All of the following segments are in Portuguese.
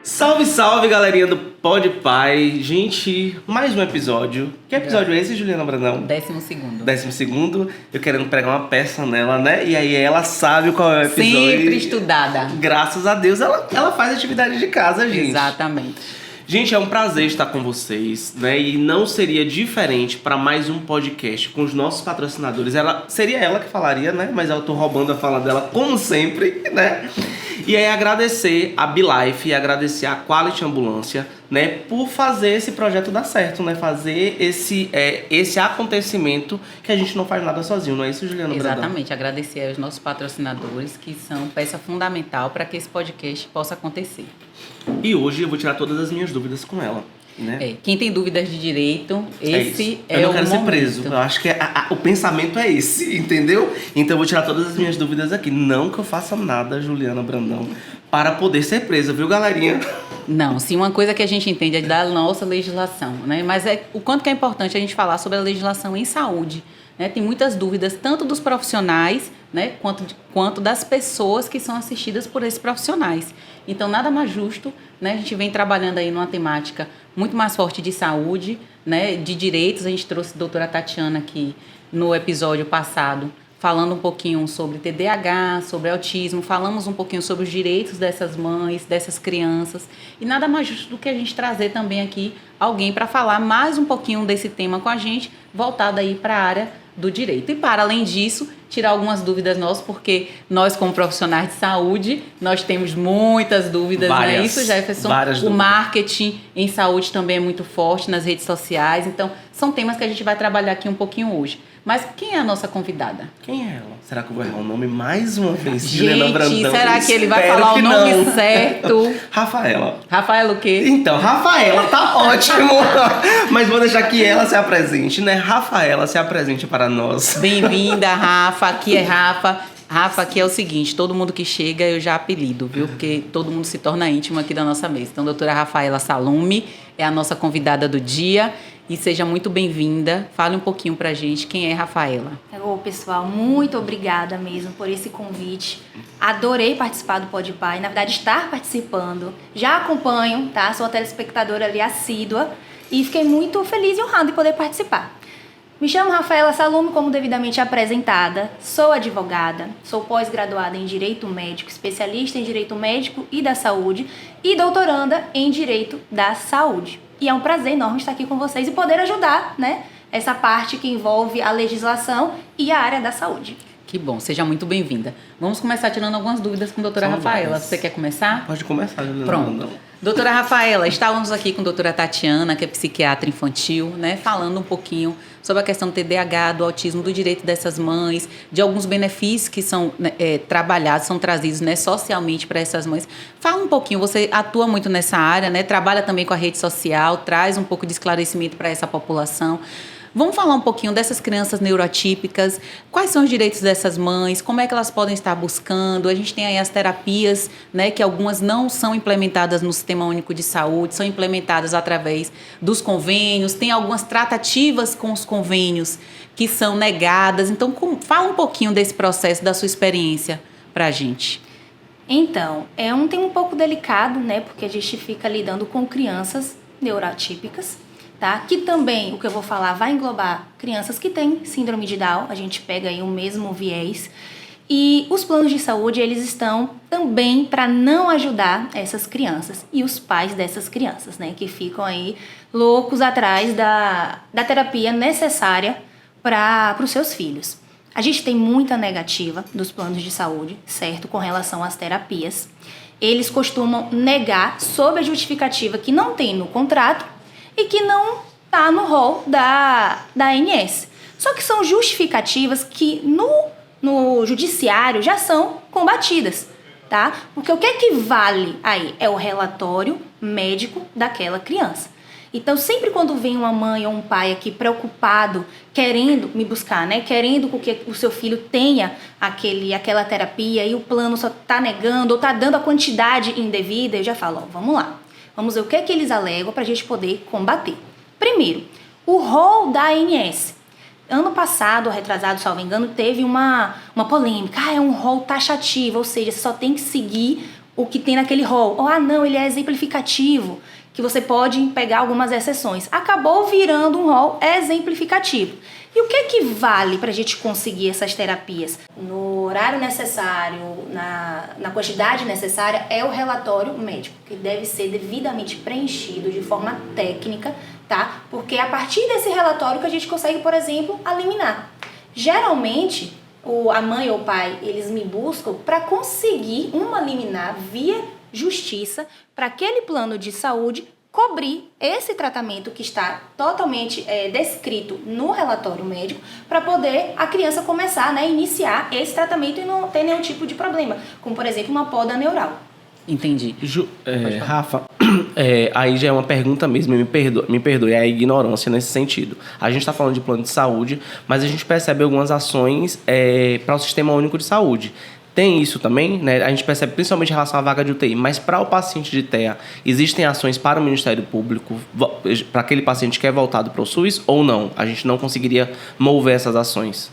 Salve, salve, galerinha do Podpai. Gente, mais um episódio. Que episódio é esse, Juliana Brandão? 12º. 12º. Eu querendo pregar uma peça nela, né? E aí ela sabe qual é o episódio. Sempre estudada. Graças a Deus ela faz atividade de casa, gente. Exatamente. Gente, é um prazer estar com vocês, né? E não seria diferente para mais um podcast com os nossos patrocinadores. Seria ela que falaria, né? Mas eu tô roubando a fala dela, como sempre, né? E aí agradecer a BeLife e agradecer a Quality Ambulância, né? Por fazer esse projeto dar certo, né? Fazer esse acontecimento que a gente não faz nada sozinho, não é isso, Juliana Brandão? Exatamente. Agradecer aos nossos patrocinadores, que são peça fundamental para que esse podcast possa acontecer. E hoje eu vou tirar todas as minhas dúvidas com ela, né? Quem tem dúvidas de direito, esse eu é não o quero momento. ser preso. Eu acho que o pensamento é esse, entendeu? Então eu vou tirar todas as minhas dúvidas aqui. Não que eu faça nada, Juliana Brandão, para poder ser presa, viu, galerinha? Não, sim, uma coisa que a gente entende é da nossa legislação, né? Mas o quanto que é importante a gente falar sobre a legislação em saúde, né? Tem muitas dúvidas, tanto dos profissionais, né, quanto das pessoas que são assistidas por esses profissionais. Então, nada mais justo, né? A gente vem trabalhando aí numa temática muito mais forte de saúde, né, de direitos. A gente trouxe a doutora Tatiana aqui no episódio passado, falando um pouquinho sobre TDAH, sobre autismo, falamos um pouquinho sobre os direitos dessas mães, dessas crianças, e nada mais justo do que a gente trazer também aqui alguém para falar mais um pouquinho desse tema com a gente, voltado aí para a área do direito. E para além disso, tirar algumas dúvidas nossas, porque nós como profissionais de saúde, nós temos muitas dúvidas, não é isso, Jefferson? Várias dúvidas. O marketing em saúde também é muito forte nas redes sociais, então são temas que a gente vai trabalhar aqui um pouquinho hoje. Mas quem é a nossa convidada? Quem é ela? Será que eu vou errar o nome mais uma vez? Gente, Juliana Brandão? será que ele vai Espero falar que o nome não. certo? Rafaela. Rafaela o quê? Então, Rafaela, tá ótimo. Mas vou deixar que ela se apresente, né? Rafaela, se apresente para nós. Bem-vinda, Rafa. Aqui é Rafa. Rafa, aqui é o seguinte, todo mundo que chega eu já apelido, viu? Porque todo mundo se torna íntimo aqui da nossa mesa. Então, doutora Rafaela Salume é a nossa convidada do dia. E seja muito bem-vinda. Fale um pouquinho pra gente quem é Rafaela. Ô, pessoal, muito obrigada mesmo por esse convite. Adorei participar do Podpai, na verdade estar participando. Já acompanho, tá? Sou uma telespectadora ali assídua e fiquei muito feliz e honrada de poder participar. Me chamo Rafaela Salume, como devidamente apresentada. Sou advogada, sou pós-graduada em Direito Médico, especialista em Direito Médico e da Saúde e doutoranda em Direito da Saúde. E é um prazer enorme estar aqui com vocês e poder ajudar, né, essa parte que envolve a legislação e a área da saúde. Que bom, seja muito bem-vinda. Vamos começar tirando algumas dúvidas com a doutora Rafaela. Várias. Você quer começar? Pode começar, Juliana. Pronto. Doutora Rafaela, estávamos aqui com a doutora Tatiana, que é psiquiatra infantil, né, falando um pouquinho sobre a questão do TDAH, do autismo, do direito dessas mães, de alguns benefícios que são trabalhados, são trazidos, né, socialmente para essas mães. Fala um pouquinho, você atua muito nessa área, né, trabalha também com a rede social, traz um pouco de esclarecimento para essa população. Vamos falar um pouquinho dessas crianças neuroatípicas, quais são os direitos dessas mães, como é que elas podem estar buscando. A gente tem aí as terapias, né, que algumas não são implementadas no Sistema Único de Saúde, são implementadas através dos convênios, tem algumas tratativas com os convênios que são negadas. Então, fala um pouquinho desse processo, da sua experiência para a gente. Então, é um tema um pouco delicado, né, porque a gente fica lidando com crianças neuroatípicas, tá? Que também, o que eu vou falar, vai englobar crianças que têm síndrome de Down, a gente pega aí o mesmo viés. E os planos de saúde, eles estão também para não ajudar essas crianças e os pais dessas crianças, né? Que ficam aí loucos atrás da terapia necessária para os seus filhos. A gente tem muita negativa dos planos de saúde, certo? Com relação às terapias. Eles costumam negar sob a justificativa que não tem no contrato e que não está no rol da ANS. Só que são justificativas que no judiciário já são combatidas, tá? Porque o que é que vale aí? É o relatório médico daquela criança. Então, sempre quando vem uma mãe ou um pai aqui preocupado, querendo me buscar, né? Querendo que o seu filho tenha aquela terapia e o plano só está negando ou está dando a quantidade indevida, eu já falo, ó, vamos lá. Vamos ver o que é que eles alegam para a gente poder combater. Primeiro, o rol da ANS. Ano passado, retrasado, salvo engano, teve uma polêmica. É um rol taxativo, ou seja, você só tem que seguir o que tem naquele rol. Não, ele é exemplificativo, que você pode pegar algumas exceções. Acabou virando um rol exemplificativo. E o que vale para a gente conseguir essas terapias? No horário necessário, na quantidade necessária, é o relatório médico, que deve ser devidamente preenchido de forma técnica, tá? Porque é a partir desse relatório que a gente consegue, por exemplo, liminar. Geralmente, a mãe ou o pai, eles me buscam para conseguir uma liminar via justiça para aquele plano de saúde cobrir esse tratamento que está totalmente descrito no relatório médico para poder a criança começar, iniciar esse tratamento e não ter nenhum tipo de problema, como por exemplo uma poda neural. Entendi. Rafa, aí já é uma pergunta mesmo, me perdoe a ignorância nesse sentido. A gente está falando de plano de saúde, mas a gente percebe algumas ações para o Sistema Único de Saúde. Tem isso também, né? A gente percebe principalmente em relação à vaga de UTI, mas para o paciente de TEA, existem ações para o Ministério Público, para aquele paciente que é voltado para o SUS ou não? A gente não conseguiria mover essas ações?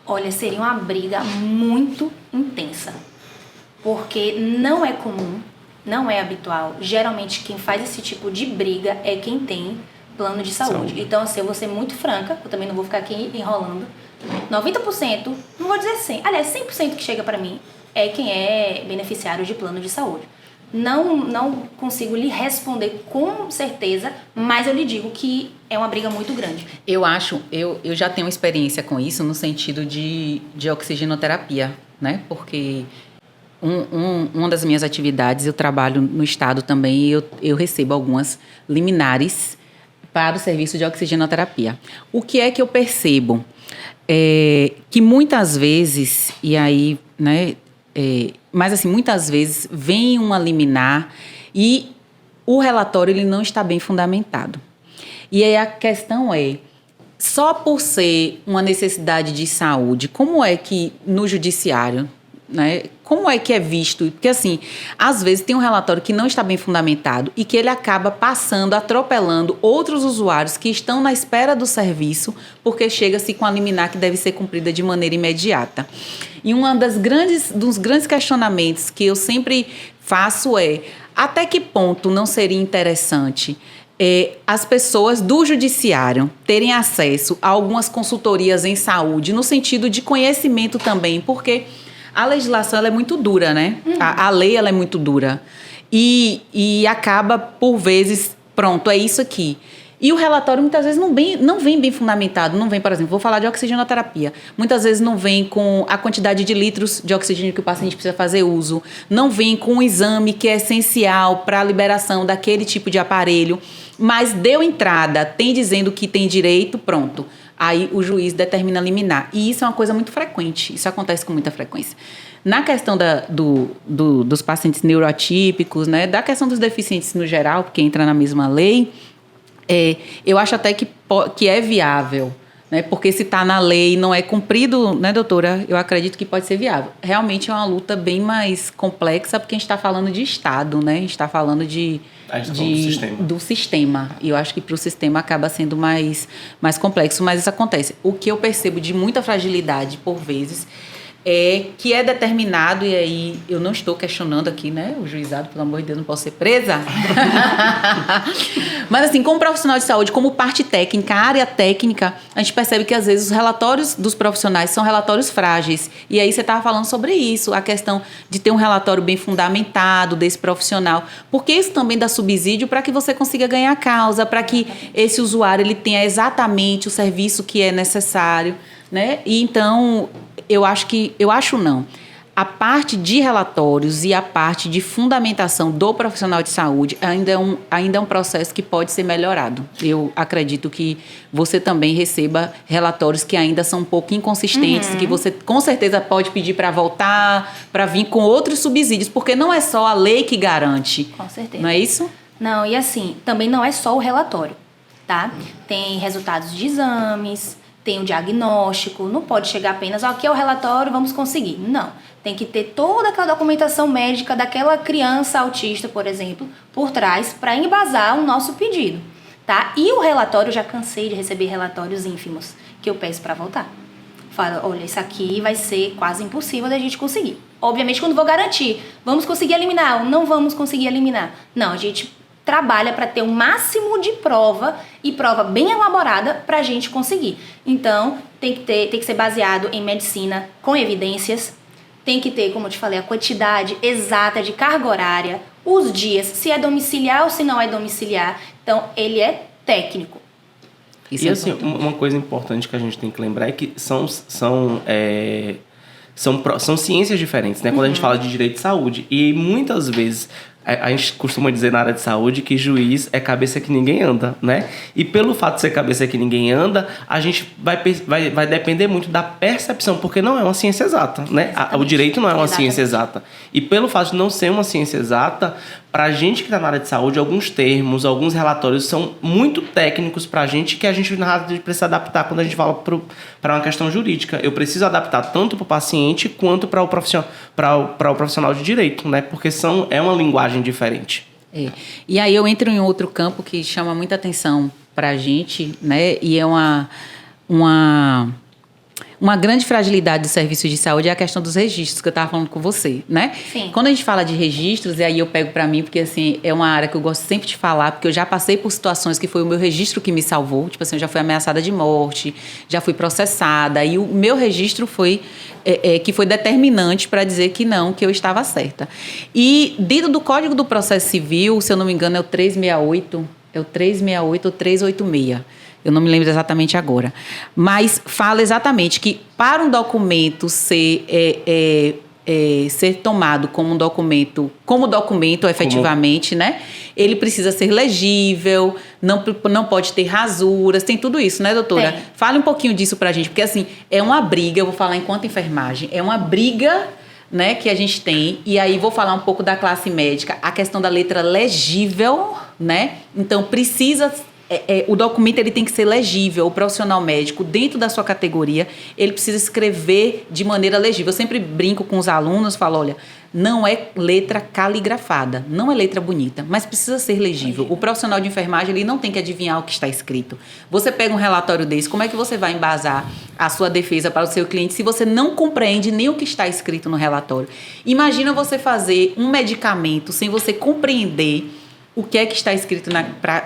Olha, seria uma briga muito intensa, porque não é comum, não é habitual. Geralmente quem faz esse tipo de briga é quem tem plano de saúde. Então, assim, eu vou ser muito franca, eu também não vou ficar aqui enrolando. 90%, não vou dizer 100%, aliás, 100% que chega para mim é quem é beneficiário de plano de saúde. Não consigo lhe responder com certeza, mas eu lhe digo que é uma briga muito grande. Eu já tenho experiência com isso no sentido de oxigenoterapia, né? Porque uma das minhas atividades, eu trabalho no estado também e eu recebo algumas liminares para o serviço de oxigenoterapia. O que é que eu percebo? Que muitas vezes, e aí, né, mas assim, muitas vezes vem uma liminar e o relatório ele não está bem fundamentado. E aí a questão é, só por ser uma necessidade de saúde, como é que no judiciário, né, como é que é visto? Porque assim, às vezes tem um relatório que não está bem fundamentado e que ele acaba passando, atropelando outros usuários que estão na espera do serviço, porque chega-se com a liminar que deve ser cumprida de maneira imediata. E dos grandes questionamentos que eu sempre faço é, até que ponto não seria interessante as pessoas do judiciário terem acesso a algumas consultorias em saúde, no sentido de conhecimento também, porque a legislação ela é muito dura, né? A lei ela é muito dura. E acaba, por vezes, pronto, é isso aqui. E o relatório, muitas vezes, não vem bem fundamentado. Não vem, por exemplo, vou falar de oxigenoterapia. Muitas vezes não vem com a quantidade de litros de oxigênio que o paciente precisa fazer uso. Não vem com um exame que é essencial para a liberação daquele tipo de aparelho. Mas deu entrada, tem dizendo que tem direito, pronto. Aí o juiz determina liminar. E isso é uma coisa muito frequente. Isso acontece com muita frequência. Na questão dos pacientes neuroatípicos, né, da questão dos deficientes no geral, porque entra na mesma lei, eu acho até que é viável, né, porque se está na lei e não é cumprido, né, doutora, eu acredito que pode ser viável. Realmente é uma luta bem mais complexa, porque a gente está falando de Estado, né, a gente está falando do sistema. E eu acho que para o sistema acaba sendo mais complexo, mas isso acontece. O que eu percebo de muita fragilidade, por vezes, que é determinado, e aí eu não estou questionando aqui, né, o juizado, pelo amor de Deus, não posso ser presa. Mas assim, como profissional de saúde, como parte técnica, área técnica, a gente percebe que às vezes os relatórios dos profissionais são relatórios frágeis. E aí você estava falando sobre isso, a questão de ter um relatório bem fundamentado desse profissional, porque isso também dá subsídio para que você consiga ganhar causa, para que esse usuário ele tenha exatamente o serviço que é necessário, né? E então a parte de relatórios e a parte de fundamentação do profissional de saúde ainda é um processo que pode ser melhorado. Eu acredito que você também receba relatórios que ainda são um pouco inconsistentes, que você com certeza pode pedir para voltar, para vir com outros subsídios, porque não é só a lei que garante. Com certeza. Não é isso? Não, e assim, também não é só o relatório, tá? Tem resultados de exames, tem o diagnóstico, não pode chegar apenas, aqui é o relatório, vamos conseguir. Não, tem que ter toda aquela documentação médica daquela criança autista, por exemplo, por trás, para embasar o nosso pedido, tá? E o relatório, eu já cansei de receber relatórios ínfimos, que eu peço para voltar. Fala, olha, isso aqui vai ser quase impossível da gente conseguir. Obviamente, quando vou garantir, vamos conseguir eliminar ou não vamos conseguir eliminar. Não, a gente trabalha para ter o máximo de prova e prova bem elaborada para a gente conseguir. Então, tem que ser baseado em medicina com evidências, tem que ter, como eu te falei, a quantidade exata de carga horária, os dias, se é domiciliar ou se não é domiciliar. Então, ele é técnico. Isso assim, uma coisa importante que a gente tem que lembrar é que são ciências diferentes, né? Quando a gente fala de direito de saúde. E muitas vezes a gente costuma dizer na área de saúde que juiz é cabeça que ninguém anda, né? E pelo fato de ser cabeça que ninguém anda, a gente vai depender muito da percepção, porque não é uma ciência exata, né? O direito não é uma ciência exata. E pelo fato de não ser uma ciência exata, pra gente que tá na área de saúde, alguns termos, alguns relatórios são muito técnicos pra gente que a gente precisa adaptar quando a gente fala para uma questão jurídica. Eu preciso adaptar tanto pro paciente quanto para o profissional de direito, né? Porque é uma linguagem diferente. E aí eu entro em outro campo que chama muita atenção pra gente, né? E é uma grande fragilidade do serviço de saúde é a questão dos registros, que eu estava falando com você, né? Sim. Quando a gente fala de registros, e aí eu pego para mim, porque assim, é uma área que eu gosto sempre de falar, porque eu já passei por situações que foi o meu registro que me salvou, tipo assim, eu já fui ameaçada de morte, já fui processada, e o meu registro foi que foi determinante para dizer que eu estava certa. E dentro do Código do Processo Civil, se eu não me engano, é o 368 ou 386. Eu não me lembro exatamente agora. Mas fala exatamente que para um documento ser tomado como documento efetivamente, né? Ele precisa ser legível, não pode ter rasuras, tem tudo isso, né, doutora? Tem. Fale um pouquinho disso pra gente, porque assim, é uma briga, eu vou falar enquanto enfermagem, é uma briga, né, que a gente tem, e aí vou falar um pouco da classe médica, a questão da letra legível, né? Então precisa... o documento ele tem que ser legível, o profissional médico, dentro da sua categoria, ele precisa escrever de maneira legível. Eu sempre brinco com os alunos, falo, olha, não é letra caligrafada, não é letra bonita, mas precisa ser legível. O profissional de enfermagem ele não tem que adivinhar o que está escrito. Você pega um relatório desse, como é que você vai embasar a sua defesa para o seu cliente se você não compreende nem o que está escrito no relatório? Imagina você fazer um medicamento sem você compreender o que é que está escrito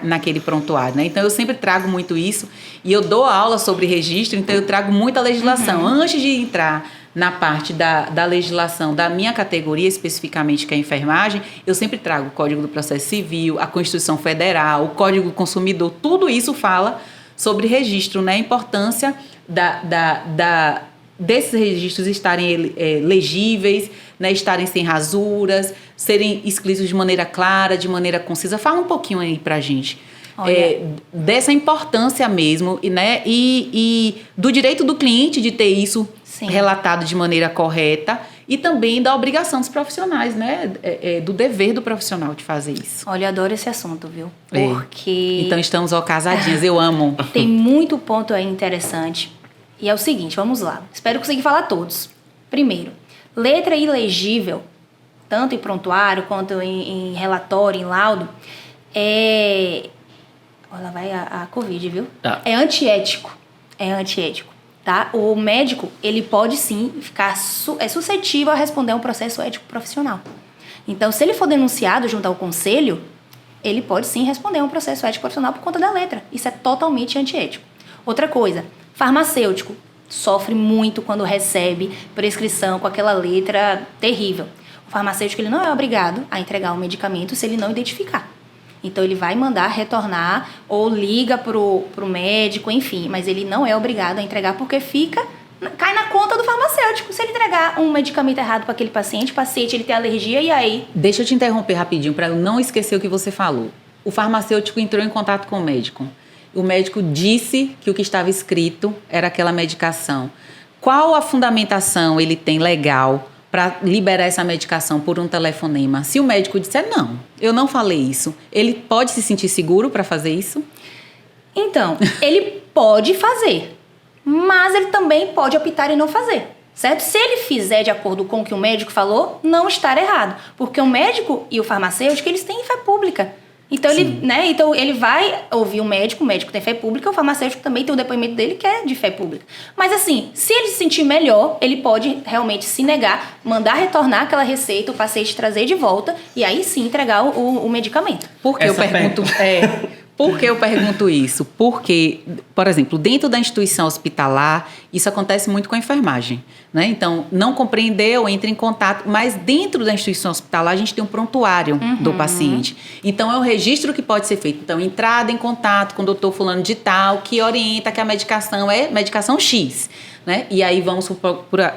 naquele prontuário, né? Então, eu sempre trago muito isso e eu dou aula sobre registro, então eu trago muita legislação. Antes de entrar na parte da legislação da minha categoria, especificamente, que é a enfermagem, eu sempre trago o Código do Processo Civil, a Constituição Federal, o Código do Consumidor, tudo isso fala sobre registro, né? A importância desses registros estarem legíveis, né, estarem sem rasuras, serem escritos de maneira clara, de maneira concisa. Fala um pouquinho aí pra gente dessa importância mesmo, né, e do direito do cliente de ter isso relatado de maneira correta e também da obrigação dos profissionais, né, do dever do profissional de fazer isso. Olha, eu adoro esse assunto, viu? Porque... Então estamos casadinhas, eu amo. Tem muito ponto aí interessante. E é o seguinte, vamos lá. Espero conseguir falar todos. Primeiro, letra ilegível, tanto em prontuário quanto em relatório, em laudo, olha, vai a Covid, viu? Tá. É antiético. Tá? O médico, ele pode sim ficar suscetível a responder a um processo ético profissional. Então, se ele for denunciado junto ao conselho, ele pode sim responder a um processo ético profissional por conta da letra. Isso é totalmente antiético. Outra coisa, farmacêutico sofre muito quando recebe prescrição com aquela letra terrível. O farmacêutico ele não é obrigado a entregar o medicamento se ele não identificar. Então, ele vai mandar retornar ou liga pro médico, enfim. Mas ele não é obrigado a entregar porque cai na conta do farmacêutico. Se ele entregar um medicamento errado para aquele paciente, o paciente ele tem alergia e aí... Deixa eu te interromper rapidinho para eu não esquecer o que você falou. O farmacêutico entrou em contato com o médico. O médico disse que o que estava escrito era aquela medicação. Qual a fundamentação ele tem legal para liberar essa medicação por um telefonema? Se o médico disser, não, eu não falei isso, ele pode se sentir seguro para fazer isso? Então, ele pode fazer, mas ele também pode optar em não fazer, certo? Se ele fizer de acordo com o que o médico falou, não estará errado, porque o médico e o farmacêutico, eles têm fé pública. Então então ele vai ouvir o médico tem fé pública, o farmacêutico também tem o depoimento dele que é de fé pública. Mas assim, se ele se sentir melhor, ele pode realmente se negar, mandar retornar aquela receita, o paciente trazer de volta e aí sim entregar o medicamento. Por que eu pergunto? Por que eu pergunto isso? Porque, por exemplo, dentro da instituição hospitalar, isso acontece muito com a enfermagem, né? Então, não compreendeu, entra em contato, mas dentro da instituição hospitalar a gente tem um prontuário do paciente. Então, é um registro que pode ser feito. Então, entrada em contato com o doutor fulano de tal, que orienta que a medicação é medicação X, né? E aí vamos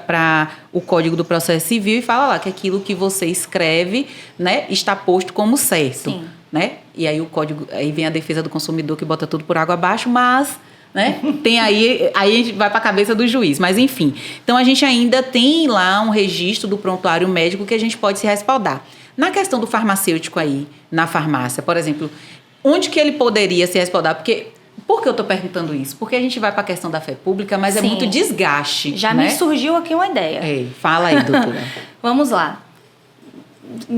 para o Código do Processo Civil e fala lá que aquilo que você escreve, né, está posto como certo. Sim. Né? E aí o código, aí vem a defesa do consumidor que bota tudo por água abaixo, mas, né, tem aí a gente vai para a cabeça do juiz, mas enfim. Então a gente ainda tem lá um registro do prontuário médico que a gente pode se respaldar. Na questão do farmacêutico aí, na farmácia, por exemplo, onde que ele poderia se respaldar? Por que eu estou perguntando isso? Porque a gente vai para a questão da fé pública, mas é muito desgaste. Já né? me surgiu aqui uma ideia. Fala aí, doutora. Vamos lá.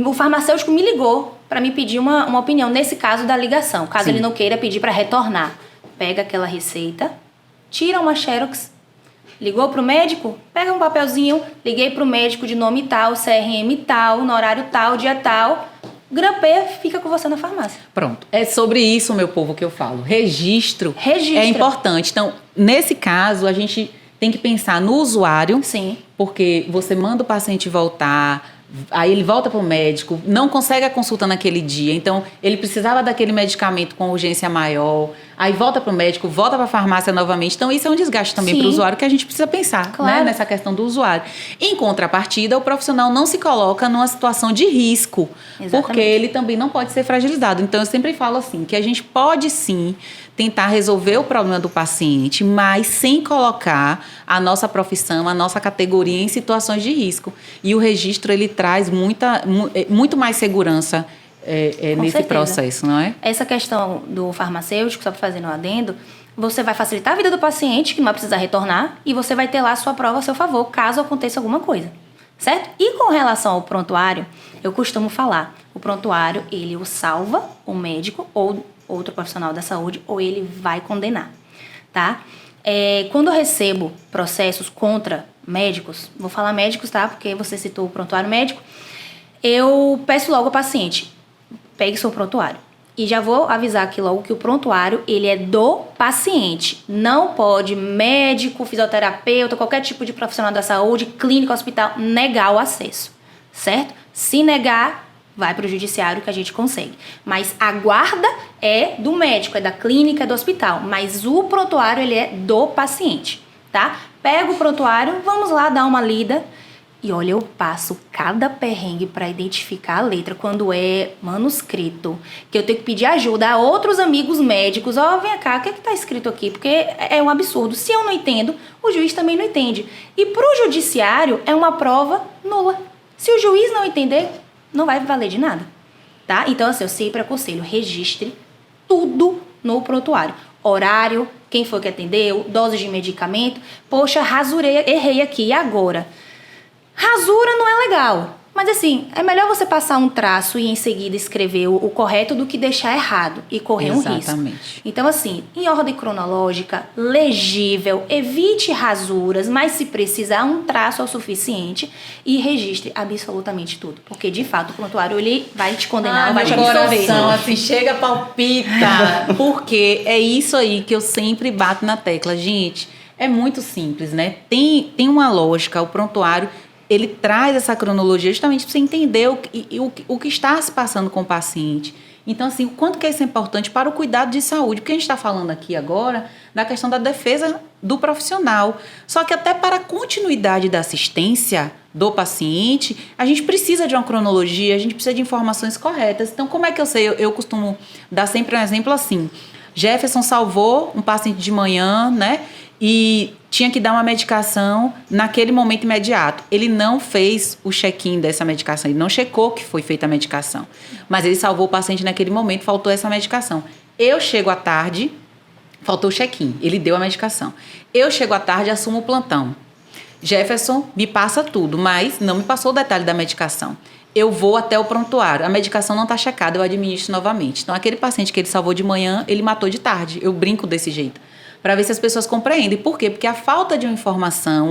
O farmacêutico me ligou para me pedir uma opinião, nesse caso da ligação. Caso ele não queira pedir para retornar. Pega aquela receita, tira uma xerox, ligou para o médico, pega um papelzinho, liguei para o médico de nome tal, CRM tal, no horário tal, dia tal, grampeia, fica com você na farmácia. Pronto. É sobre isso, meu povo, que eu falo. Registro é importante. Então, nesse caso, a gente tem que pensar no usuário. Sim. Porque você manda o paciente voltar, aí ele volta para o médico, não consegue a consulta naquele dia, então ele precisava daquele medicamento com urgência maior, aí volta para o médico, volta para a farmácia novamente. Então isso é um desgaste também para o usuário que a gente precisa pensar, né, nessa questão do usuário. Em contrapartida, o profissional não se coloca numa situação de risco, porque ele também não pode ser fragilizado. Então eu sempre falo assim, que a gente pode sim tentar resolver o problema do paciente, mas sem colocar a nossa profissão, a nossa categoria em situações de risco. E o registro, ele traz muito mais segurança nesse processo, não é? Essa questão do farmacêutico, só para fazer um adendo, você vai facilitar a vida do paciente, que não vai precisar retornar, e você vai ter lá a sua prova a seu favor, caso aconteça alguma coisa, certo? E com relação ao prontuário, eu costumo falar, o prontuário, ele o salva o médico ou outro profissional da saúde, ou ele vai condenar, tá? Quando eu recebo processos contra médicos, vou falar médicos, tá? Porque você citou o prontuário médico, eu peço logo ao paciente, pegue seu prontuário. E já vou avisar aqui logo que o prontuário, ele é do paciente. Não pode médico, fisioterapeuta, qualquer tipo de profissional da saúde, clínica, hospital, negar o acesso, certo? Se negar, vai para o judiciário que a gente consegue. Mas a guarda é do médico, é da clínica, é do hospital. Mas o prontuário, ele é do paciente, tá? Pega o prontuário, vamos lá dar uma lida. E olha, eu passo cada perrengue para identificar a letra quando é manuscrito. Que eu tenho que pedir ajuda a outros amigos médicos. Vem cá, o que tá escrito aqui? Porque é um absurdo. Se eu não entendo, o juiz também não entende. E para o judiciário, é uma prova nula. Se o juiz não entender, não vai valer de nada, tá? Então, assim, eu sempre aconselho, registre tudo no prontuário. Horário, quem foi que atendeu, dose de medicamento. Poxa, rasurei, errei aqui, e agora? Rasura não é legal, mas assim, é melhor você passar um traço e em seguida escrever o correto do que deixar errado e correr um risco. Então assim, em ordem cronológica, legível, evite rasuras, mas se precisar um traço é o suficiente e registre absolutamente tudo, porque de fato o prontuário ele vai te condenar, vai te absolver. Coração, assim, chega, palpita, porque é isso aí que eu sempre bato na tecla, gente, é muito simples, né? Tem uma lógica, o prontuário ele traz essa cronologia justamente para você entender o que está se passando com o paciente. Então, assim, o quanto que isso é importante para o cuidado de saúde, porque a gente está falando aqui agora da questão da defesa do profissional. Só que até para a continuidade da assistência do paciente, a gente precisa de uma cronologia, a gente precisa de informações corretas. Então, como é que eu sei? Eu costumo dar sempre um exemplo assim. Jefferson salvou um paciente de manhã, né? E tinha que dar uma medicação naquele momento imediato. Ele não fez o check-in dessa medicação, ele não checou que foi feita a medicação. Mas ele salvou o paciente naquele momento, faltou essa medicação. Eu chego à tarde, faltou o check-in, ele deu a medicação. Eu chego à tarde, assumo o plantão. Jefferson me passa tudo, mas não me passou o detalhe da medicação. eu vou até o prontuário, a medicação não está checada, eu administro novamente. Então, aquele paciente que ele salvou de manhã, ele matou de tarde. Eu brinco desse jeito, para ver se as pessoas compreendem. Por quê? Porque a falta de uma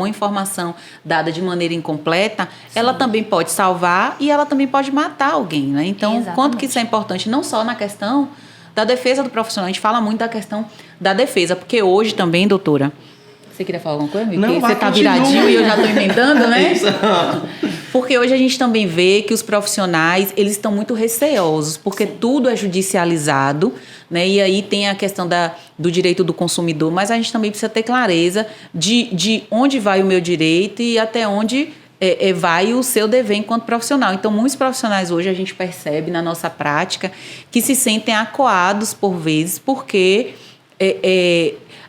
informação dada de maneira incompleta, ela também pode salvar e ela também pode matar alguém, né? Então, Exatamente. quanto que isso é importante, não só na questão da defesa do profissional, a gente fala muito da questão da defesa, porque hoje também, doutora, você queria falar alguma coisa? Não, porque você está continua. viradinho e eu já estou emendando, né? Isso. Porque hoje a gente também vê que os profissionais, eles estão muito receosos, porque tudo é judicializado, né? E aí tem a questão do direito do consumidor, mas a gente também precisa ter clareza de onde vai o meu direito e até onde vai o seu dever enquanto profissional. Então, muitos profissionais hoje a gente percebe na nossa prática que se sentem acuados por vezes, porque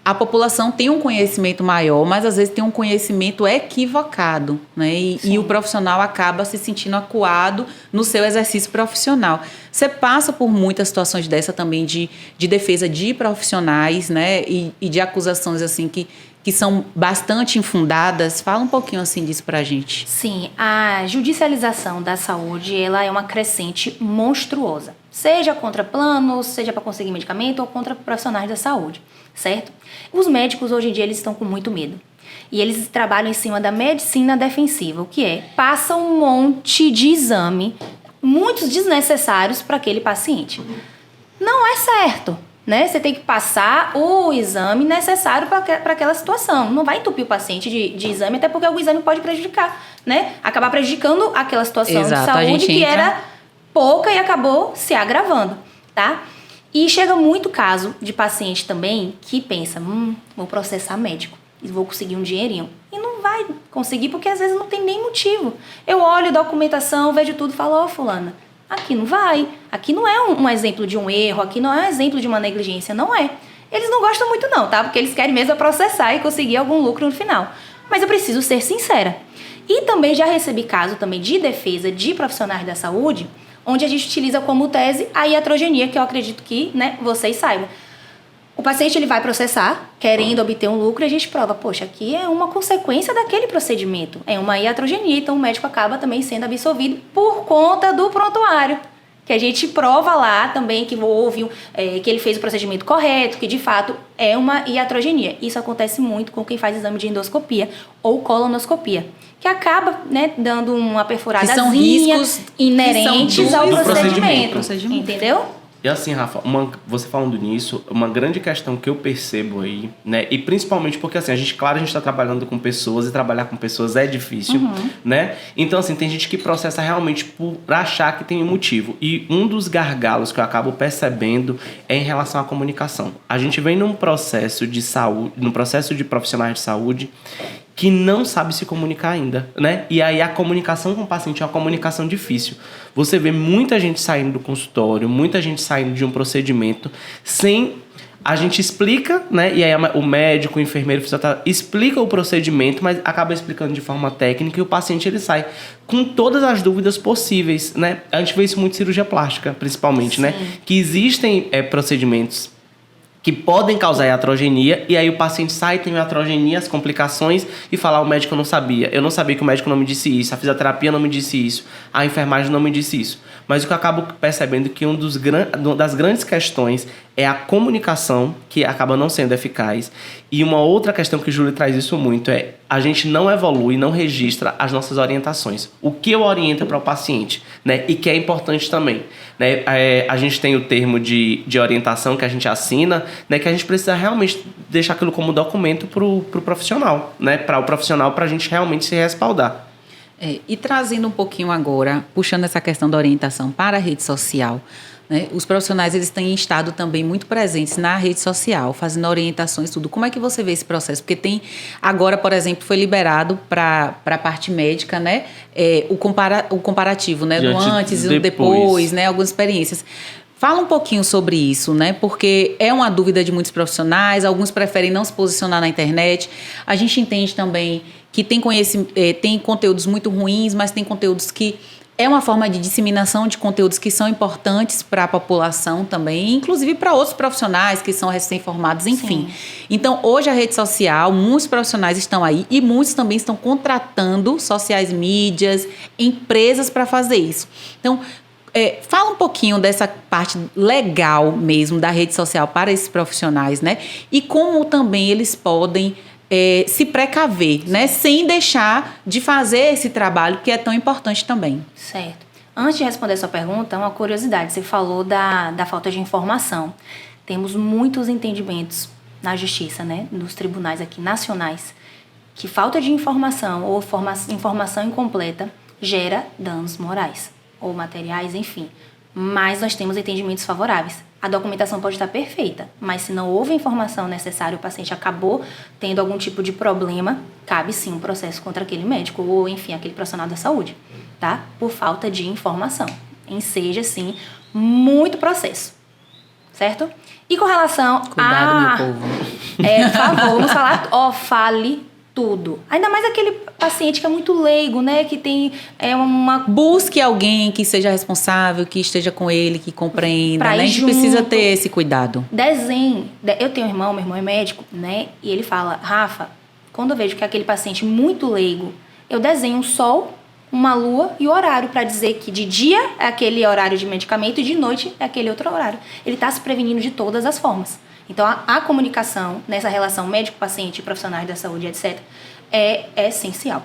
a população tem um conhecimento maior, mas às vezes tem um conhecimento equivocado, né? E o profissional acaba se sentindo acuado no seu exercício profissional. Você passa por muitas situações dessa também de defesa de profissionais, né? E de acusações assim que são bastante infundadas. Fala um pouquinho assim disso pra gente. Sim, a judicialização da saúde, ela é uma crescente monstruosa. Seja contra planos, seja para conseguir medicamento ou contra profissionais da saúde, certo? Os médicos hoje em dia eles estão com muito medo. E eles trabalham em cima da medicina defensiva, o que é? Passa um monte de exame, muitos desnecessários para aquele paciente. Não é certo, né? Você tem que passar o exame necessário para aquela situação. Não vai entupir o paciente de exame, até porque o exame pode prejudicar, né? Acabar prejudicando aquela situação Exato, de saúde que era pouca e acabou se agravando, tá? E chega muito caso de paciente também que pensa, vou processar médico e vou conseguir um dinheirinho. E não vai conseguir porque às vezes não tem nem motivo. Eu olho documentação, vejo tudo e falo, fulana, aqui não vai. Aqui não é um exemplo de um erro, aqui não é um exemplo de uma negligência, não é. Eles não gostam muito não, tá? Porque eles querem mesmo processar e conseguir algum lucro no final. Mas eu preciso ser sincera. E também já recebi caso também de defesa de profissionais da saúde, onde a gente utiliza como tese a iatrogenia, que eu acredito que, né, vocês saibam. O paciente ele vai processar, querendo obter um lucro, e a gente prova, poxa, aqui é uma consequência daquele procedimento, é uma iatrogenia, então o médico acaba também sendo absolvido por conta do prontuário, que a gente prova lá também que houve, que ele fez o procedimento correto, que de fato é uma iatrogenia. Isso acontece muito com quem faz exame de endoscopia ou colonoscopia, que acaba, né, dando uma perfuradazinha, que são riscos inerentes ao procedimento, entendeu? E assim, Rafa, você falando nisso, uma grande questão que eu percebo aí, né? E principalmente porque, assim, a gente está trabalhando com pessoas e trabalhar com pessoas é difícil, né? Então, assim, tem gente que processa realmente por achar que tem um motivo. E um dos gargalos que eu acabo percebendo é em relação à comunicação. A gente vem num processo de saúde, num processo de profissionais de saúde que não sabe se comunicar ainda, né? E aí a comunicação com o paciente é uma comunicação difícil. Você vê muita gente saindo do consultório, muita gente saindo de um procedimento sem... A gente explica, né? E aí o médico, o enfermeiro, o fisioterapeuta explica o procedimento, mas acaba explicando de forma técnica e o paciente ele sai com todas as dúvidas possíveis, né? A gente vê isso muito em cirurgia plástica, principalmente, Sim. né? Que existem procedimentos que podem causar iatrogenia, e aí o paciente sai, tem iatrogenia, as complicações, e fala, o médico não sabia. Eu não sabia que o médico não me disse isso, a fisioterapia não me disse isso, a enfermagem não me disse isso. Mas o que eu acabo percebendo é que uma das grandes questões é a comunicação, que acaba não sendo eficaz. E uma outra questão que o Júlio traz isso muito é a gente não evolui, não registra as nossas orientações. O que eu oriento para o paciente, né? E que é importante também, né? A gente tem o termo de orientação que a gente assina, né? Que a gente precisa realmente deixar aquilo como documento para o profissional, né? Para o profissional, para a gente realmente se respaldar. E trazendo um pouquinho agora, puxando essa questão da orientação para a rede social, né? Os profissionais eles têm estado também muito presentes na rede social, fazendo orientações, tudo. Como é que você vê esse processo? Porque tem, agora, por exemplo, foi liberado para a parte médica, né? O comparativo, né? Do antes e do depois, né? Algumas experiências. Fala um pouquinho sobre isso, né? Porque é uma dúvida de muitos profissionais, alguns preferem não se posicionar na internet. A gente entende também que tem conteúdos muito ruins, mas tem conteúdos que é uma forma de disseminação de conteúdos que são importantes para a população também, inclusive para outros profissionais que são recém-formados, enfim. Sim. Então, hoje a rede social, muitos profissionais estão aí e muitos também estão contratando sociais mídias, empresas para fazer isso. Então, fala um pouquinho dessa parte legal mesmo da rede social para esses profissionais, né? E como também eles podem se precaver, né? Sem deixar de fazer esse trabalho que é tão importante também. Certo. Antes de responder a sua pergunta, uma curiosidade. Você falou da falta de informação. Temos muitos entendimentos na justiça, né? Nos tribunais aqui nacionais, que falta de informação ou informação incompleta gera danos morais ou materiais, enfim. Mas nós temos entendimentos favoráveis. A documentação pode estar perfeita, mas se não houve a informação necessária, o paciente acabou tendo algum tipo de problema, cabe sim um processo contra aquele médico ou, enfim, aquele profissional da saúde, tá? Por falta de informação. Enseja, sim, muito processo, certo? E com relação Cuidado, meu povo. Por favor, vamos falar, fale tudo. Ainda mais aquele paciente que é muito leigo, né? Que tem uma... Busque alguém que seja responsável, que esteja com ele, que compreenda, né? A gente precisa ter esse cuidado. Desenhe. Eu tenho um irmão, meu irmão é médico, né? E ele fala, Rafa, quando eu vejo que é aquele paciente muito leigo, eu desenho um sol, uma lua e o horário para dizer que de dia é aquele horário de medicamento e de noite é aquele outro horário. Ele está se prevenindo de todas as formas. Então, a comunicação nessa relação médico-paciente, profissionais da saúde, etc., é essencial.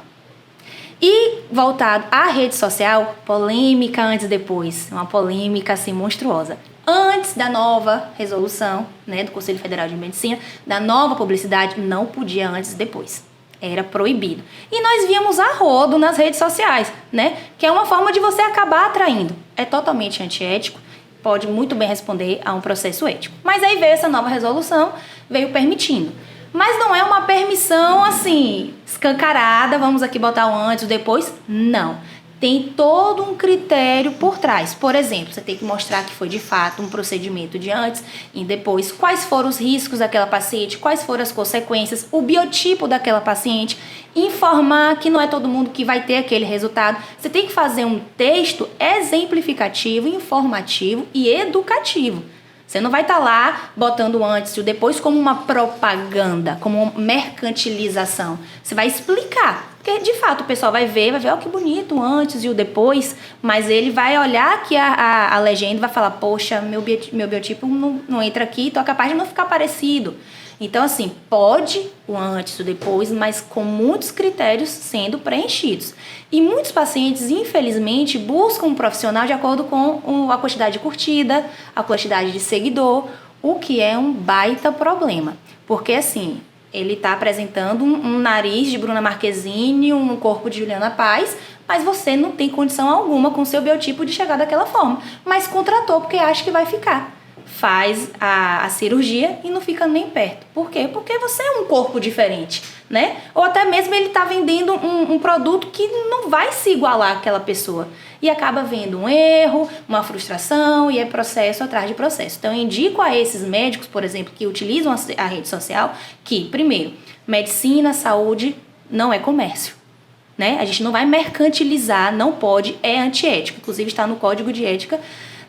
E, voltado à rede social, polêmica antes e depois. Uma polêmica, assim, monstruosa. Antes da nova resolução, né, do Conselho Federal de Medicina, da nova publicidade, não podia antes e depois. Era proibido. E nós víamos a rodo nas redes sociais, né? Que é uma forma de você acabar atraindo. É totalmente antiético. Pode muito bem responder a um processo ético. Mas aí veio essa nova resolução, veio permitindo. Mas não é uma permissão, assim, escancarada, vamos aqui botar o antes e o depois. Não. Tem todo um critério por trás. Por exemplo, você tem que mostrar que foi de fato um procedimento de antes e depois. Quais foram os riscos daquela paciente, quais foram as consequências, o biotipo daquela paciente. Informar que não é todo mundo que vai ter aquele resultado. Você tem que fazer um texto exemplificativo, informativo e educativo. Você não vai estar lá botando o antes e o depois como uma propaganda, como uma mercantilização. Você vai explicar. Porque, de fato, o pessoal vai ver, ó, que bonito o antes e o depois, mas ele vai olhar aqui a legenda e vai falar, poxa, meu biotipo não entra aqui, então é capaz de não ficar parecido. Então, assim, pode o antes e o depois, mas com muitos critérios sendo preenchidos. E muitos pacientes, infelizmente, buscam um profissional de acordo com a quantidade de curtida, a quantidade de seguidor, o que é um baita problema. Porque, assim, ele está apresentando um nariz de Bruna Marquezine, um corpo de Juliana Paz, mas você não tem condição alguma com o seu biotipo de chegar daquela forma. Mas contratou porque acha que vai ficar. Faz a cirurgia e não fica nem perto. Por quê? Porque você é um corpo diferente, né? Ou até mesmo ele está vendendo um produto que não vai se igualar àquela pessoa. E acaba vendo um erro, uma frustração e é processo atrás de processo. Então, eu indico a esses médicos, por exemplo, que utilizam a rede social, que, primeiro, medicina, saúde não é comércio, né? A gente não vai mercantilizar, não pode, é antiético. Inclusive, está no Código de Ética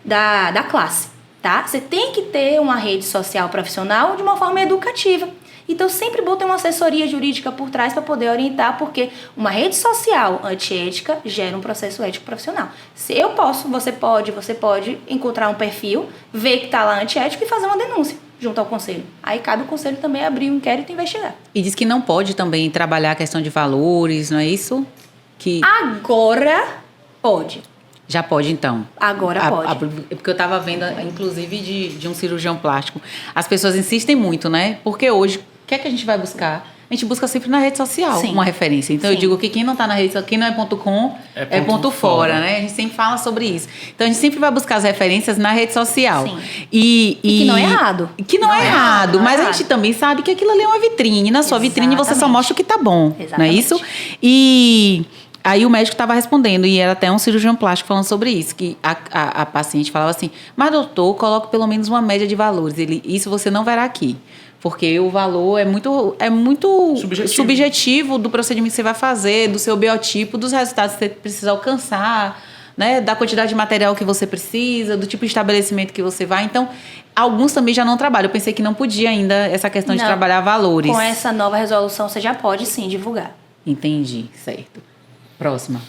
da classe. Tá? Você tem que ter uma rede social profissional de uma forma educativa. Então, sempre bota uma assessoria jurídica por trás para poder orientar, porque uma rede social antiética gera um processo ético profissional. Se eu posso, você pode encontrar um perfil, ver que está lá antiético e fazer uma denúncia junto ao conselho. Aí cabe o conselho também abrir um inquérito e investigar. E diz que não pode também trabalhar a questão de valores, não é isso? Agora pode. Já pode, então. Agora pode. Porque eu estava vendo, inclusive, de um cirurgião plástico. As pessoas insistem muito, né? Porque hoje, o que é que a gente vai buscar? A gente busca sempre na rede social uma referência. Então, eu digo que quem não está na rede social, quem não é .com, é ponto fora, né? A gente sempre fala sobre isso. Então, a gente sempre vai buscar as referências na rede social. Sim. E que não é errado. Que não é errado. Mas a gente também sabe que aquilo ali é uma vitrine. Na sua vitrine, você só mostra o que está bom. Exatamente. Não é isso? E aí o médico estava respondendo, e era até um cirurgião plástico falando sobre isso, que a paciente falava assim, mas doutor, coloque pelo menos uma média de valores. Isso você não verá aqui. Porque o valor é muito subjetivo do procedimento que você vai fazer, do seu biotipo, dos resultados que você precisa alcançar, né, da quantidade de material que você precisa, do tipo de estabelecimento que você vai. Então, alguns também já não trabalham. Eu pensei que não podia ainda essa questão de trabalhar valores. Com essa nova resolução, você já pode sim divulgar. Entendi, certo. Próxima.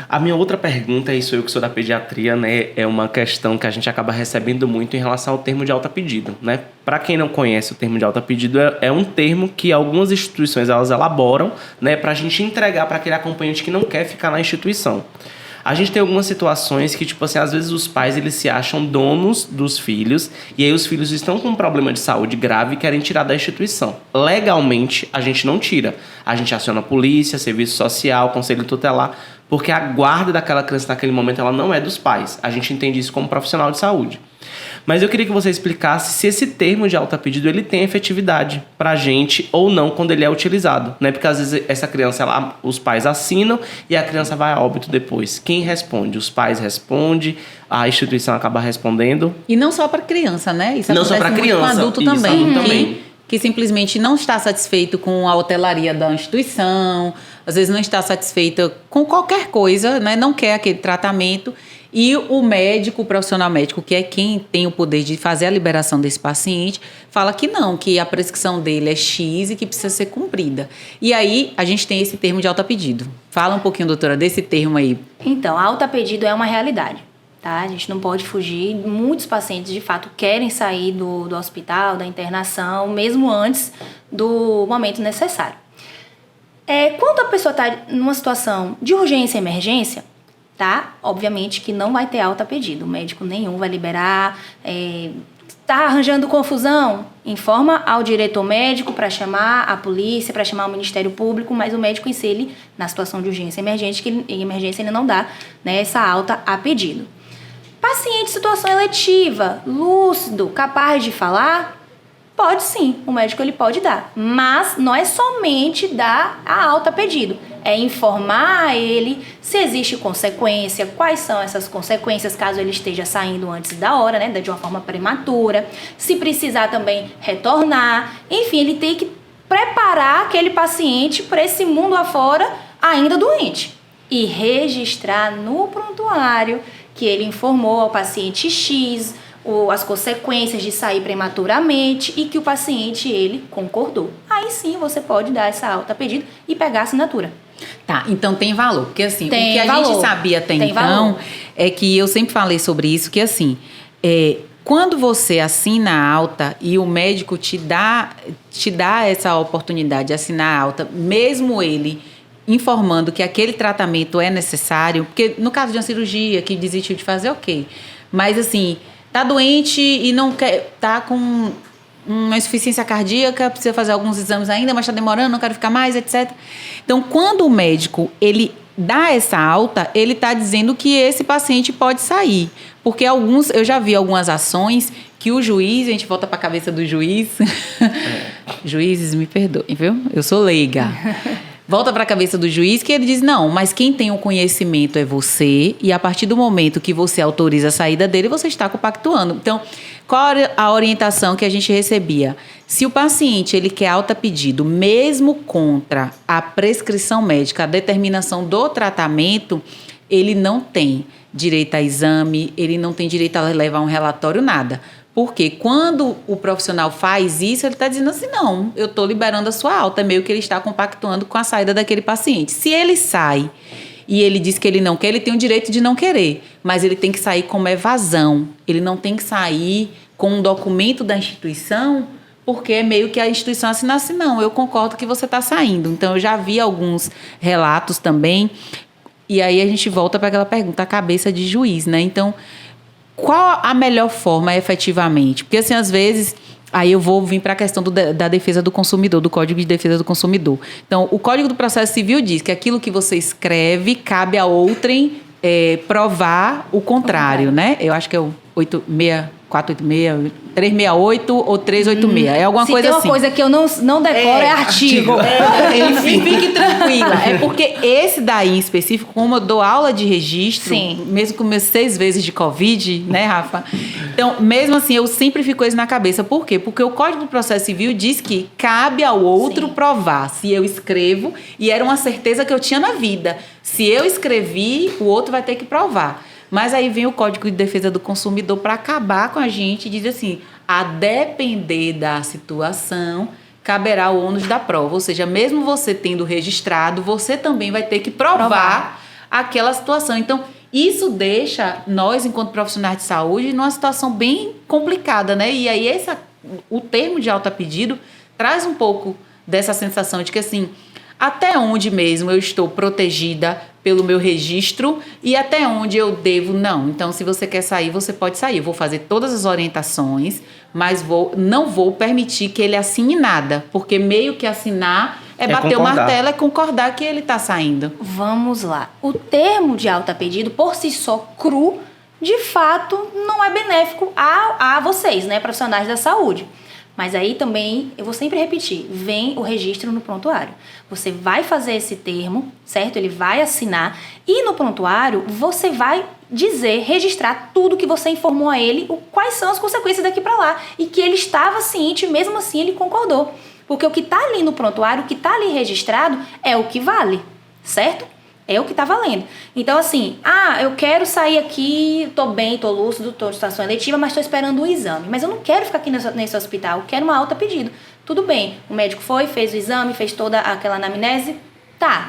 A minha outra pergunta, isso eu que sou da pediatria, né, é uma questão que a gente acaba recebendo muito em relação ao termo de alta pedido, né? Para quem não conhece o termo de alta pedido, é um termo que algumas instituições elas elaboram, né, para a gente entregar para aquele acompanhante que não quer ficar na instituição. A gente tem algumas situações que, tipo assim, às vezes os pais eles se acham donos dos filhos e aí os filhos estão com um problema de saúde grave e querem tirar da instituição. Legalmente, a gente não tira. A gente aciona a polícia, serviço social, conselho tutelar, porque a guarda daquela criança naquele momento ela não é dos pais. A gente entende isso como profissional de saúde. Mas eu queria que você explicasse se esse termo de alta pedido ele tem efetividade pra gente ou não quando ele é utilizado, né? Porque às vezes essa criança, os pais assinam e a criança vai a óbito depois. Quem responde? Os pais respondem, a instituição acaba respondendo. E não só para criança, né? Isso não só para criança, com adulto isso, também. Adulto também. Que simplesmente não está satisfeito com a hotelaria da instituição, às vezes não está satisfeita com qualquer coisa, né? Não quer aquele tratamento. E o médico, o profissional médico, que é quem tem o poder de fazer a liberação desse paciente, fala que não, que a prescrição dele é X e que precisa ser cumprida. E aí, a gente tem esse termo de alta pedido. Fala um pouquinho, doutora, desse termo aí. Então, alta pedido é uma realidade, tá? A gente não pode fugir. Muitos pacientes, de fato, querem sair do hospital, da internação, mesmo antes do momento necessário. Quando a pessoa está numa situação de urgência e emergência, tá? Obviamente que não vai ter alta pedido. O médico nenhum vai liberar. Tá arranjando confusão? Informa ao diretor médico para chamar a polícia, para chamar o Ministério Público, mas o médico em si, ele, na situação de urgência e emergência, ele não dá, né, essa alta a pedido. Paciente em situação eletiva, lúcido, capaz de falar? Pode sim, o médico ele pode dar, mas não é somente dar a alta a pedido, é informar a ele se existe consequência, quais são essas consequências caso ele esteja saindo antes da hora, né, de uma forma prematura, se precisar também retornar, enfim, ele tem que preparar aquele paciente para esse mundo afora ainda doente e registrar no prontuário que ele informou ao paciente X as consequências de sair prematuramente e que o paciente, ele concordou. Aí sim você pode dar essa alta a pedido e pegar a assinatura. Tá, então tem valor, porque assim, tem o que a valor. gente sabia até tem então valor. É que eu sempre falei sobre isso, que assim, quando você assina a alta e o médico te dá essa oportunidade de assinar a alta, mesmo ele informando que aquele tratamento é necessário, porque no caso de uma cirurgia que desistiu de fazer, ok, mas assim, tá doente e não quer, tá com uma insuficiência cardíaca, precisa fazer alguns exames ainda, mas está demorando, não quero ficar mais, etc. Então, quando o médico ele dá essa alta, ele está dizendo que esse paciente pode sair. Porque eu já vi algumas ações que o juiz, a gente volta para a cabeça do juiz, juízes me perdoem, viu? Eu sou leiga. Volta para a cabeça do juiz que ele diz, não, mas quem tem o conhecimento é você e a partir do momento que você autoriza a saída dele, você está compactuando. Então, qual a orientação que a gente recebia? Se o paciente ele quer alta pedido, mesmo contra a prescrição médica, a determinação do tratamento, ele não tem direito a exame, ele não tem direito a levar um relatório, nada. Porque quando o profissional faz isso, ele está dizendo assim, não, eu estou liberando a sua alta, é meio que ele está compactuando com a saída daquele paciente. Se ele sai e ele diz que ele não quer, ele tem o direito de não querer, mas ele tem que sair como evasão, ele não tem que sair com um documento da instituição, porque é meio que a instituição assina assim, não, eu concordo que você está saindo. Então, eu já vi alguns relatos também, e aí a gente volta para aquela pergunta, a cabeça de juiz, né? Então, qual a melhor forma efetivamente? Porque, assim, às vezes, aí eu vou vir para a questão da defesa do consumidor, do Código de Defesa do Consumidor. Então, o Código do Processo Civil diz que aquilo que você escreve cabe a outrem provar o contrário, né? Eu acho que é o 486, 368 ou 386. É alguma coisa assim. Se tem uma coisa que eu não decoro, é artigo. Enfim, fique tranquila. É porque esse daí em específico, como eu dou aula de registro, sim, mesmo com meus 6 vezes de Covid, né, Rafa? Então, mesmo assim, eu sempre fico isso na cabeça. Por quê? Porque o Código do Processo Civil diz que cabe ao outro, sim, provar. Se eu escrevo, e era uma certeza que eu tinha na vida. Se eu escrevi, o outro vai ter que provar. Mas aí vem o Código de Defesa do Consumidor para acabar com a gente e diz assim, a depender da situação, caberá o ônus da prova. Ou seja, mesmo você tendo registrado, você também vai ter que provar aquela situação. Então, isso deixa nós, enquanto profissionais de saúde, numa situação bem complicada, né? E aí o termo de alta pedido traz um pouco dessa sensação de que, assim, até onde mesmo eu estou protegida pelo meu registro e até onde eu devo, não. Então, se você quer sair, você pode sair. Eu vou fazer todas as orientações, mas não vou permitir que ele assine nada, porque meio que assinar é bater concordar. O martelo, é concordar que ele está saindo. Vamos lá. O termo de alta pedido, por si só, cru, de fato, não é benéfico a vocês, né, profissionais da saúde. Mas aí também, eu vou sempre repetir, vem o registro no prontuário. Você vai fazer esse termo, certo? Ele vai assinar e no prontuário você vai dizer, registrar tudo que você informou a ele, quais são as consequências daqui para lá. E que ele estava ciente, mesmo assim ele concordou. Porque o que está ali no prontuário, o que está ali registrado é o que vale, certo? É o que está valendo. Então, assim, eu quero sair aqui, tô bem, tô lúcido, tô em situação eletiva, mas tô esperando o exame. Mas eu não quero ficar aqui nesse hospital, eu quero uma alta pedido. Tudo bem, o médico foi, fez o exame, fez toda aquela anamnese.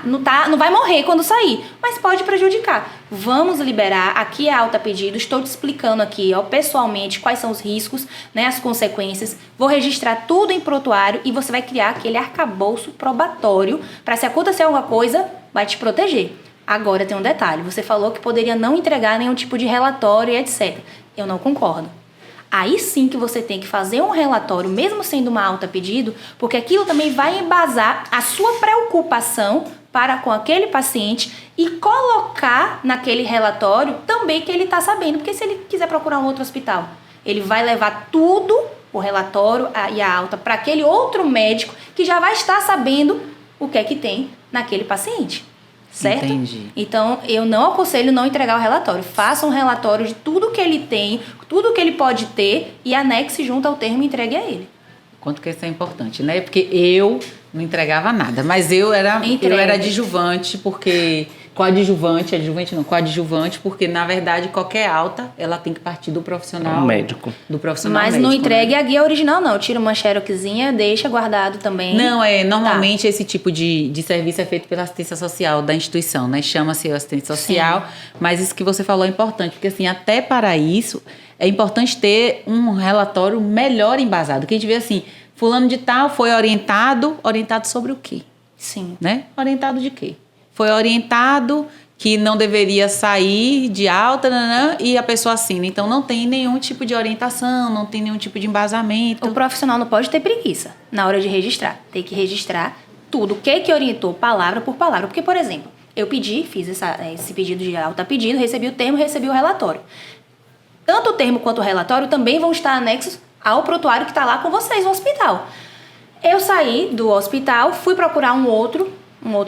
Não vai morrer quando sair, mas pode prejudicar. Vamos liberar, aqui é alta pedido, estou te explicando aqui, pessoalmente, quais são os riscos, né, as consequências. Vou registrar tudo em prontuário e você vai criar aquele arcabouço probatório para, se acontecer alguma coisa, vai te proteger. Agora tem um detalhe, você falou que poderia não entregar nenhum tipo de relatório e etc. Eu não concordo. Aí sim que você tem que fazer um relatório, mesmo sendo uma alta pedido, porque aquilo também vai embasar a sua preocupação para com aquele paciente e colocar naquele relatório também que ele está sabendo. Porque se ele quiser procurar um outro hospital, ele vai levar tudo, o relatório e a alta, para aquele outro médico que já vai estar sabendo o que é que tem naquele paciente. Certo? Entendi. Então, eu não aconselho não entregar o relatório. Faça um relatório de tudo que ele tem, tudo que ele pode ter e anexe junto ao termo e entregue a ele. Quanto que isso é importante, né? Porque eu não entregava nada, mas eu era adjuvante, porque... Coadjuvante, porque na verdade qualquer alta, ela tem que partir do profissional médico. Do profissional mas médico, não entregue, né? A guia original, não. Tira uma xeroxzinha, deixa guardado também. Não, normalmente esse tipo de serviço é feito pela assistência social da instituição, né? Chama-se assistente social, sim. Mas isso que você falou é importante, porque assim, até para isso, é importante ter um relatório melhor embasado, que a gente vê assim, fulano de tal foi orientado sobre o quê? Sim. Né? Orientado de quê? Foi orientado que não deveria sair de alta, e a pessoa assina. Então, não tem nenhum tipo de orientação, não tem nenhum tipo de embasamento. O profissional não pode ter preguiça na hora de registrar. Tem que registrar tudo. O que orientou, palavra por palavra. Porque, por exemplo, eu fiz esse pedido de alta pedido, recebi o termo, recebi o relatório. Tanto o termo quanto o relatório também vão estar anexos ao prontuário que está lá com vocês no hospital. Eu saí do hospital, fui procurar um outro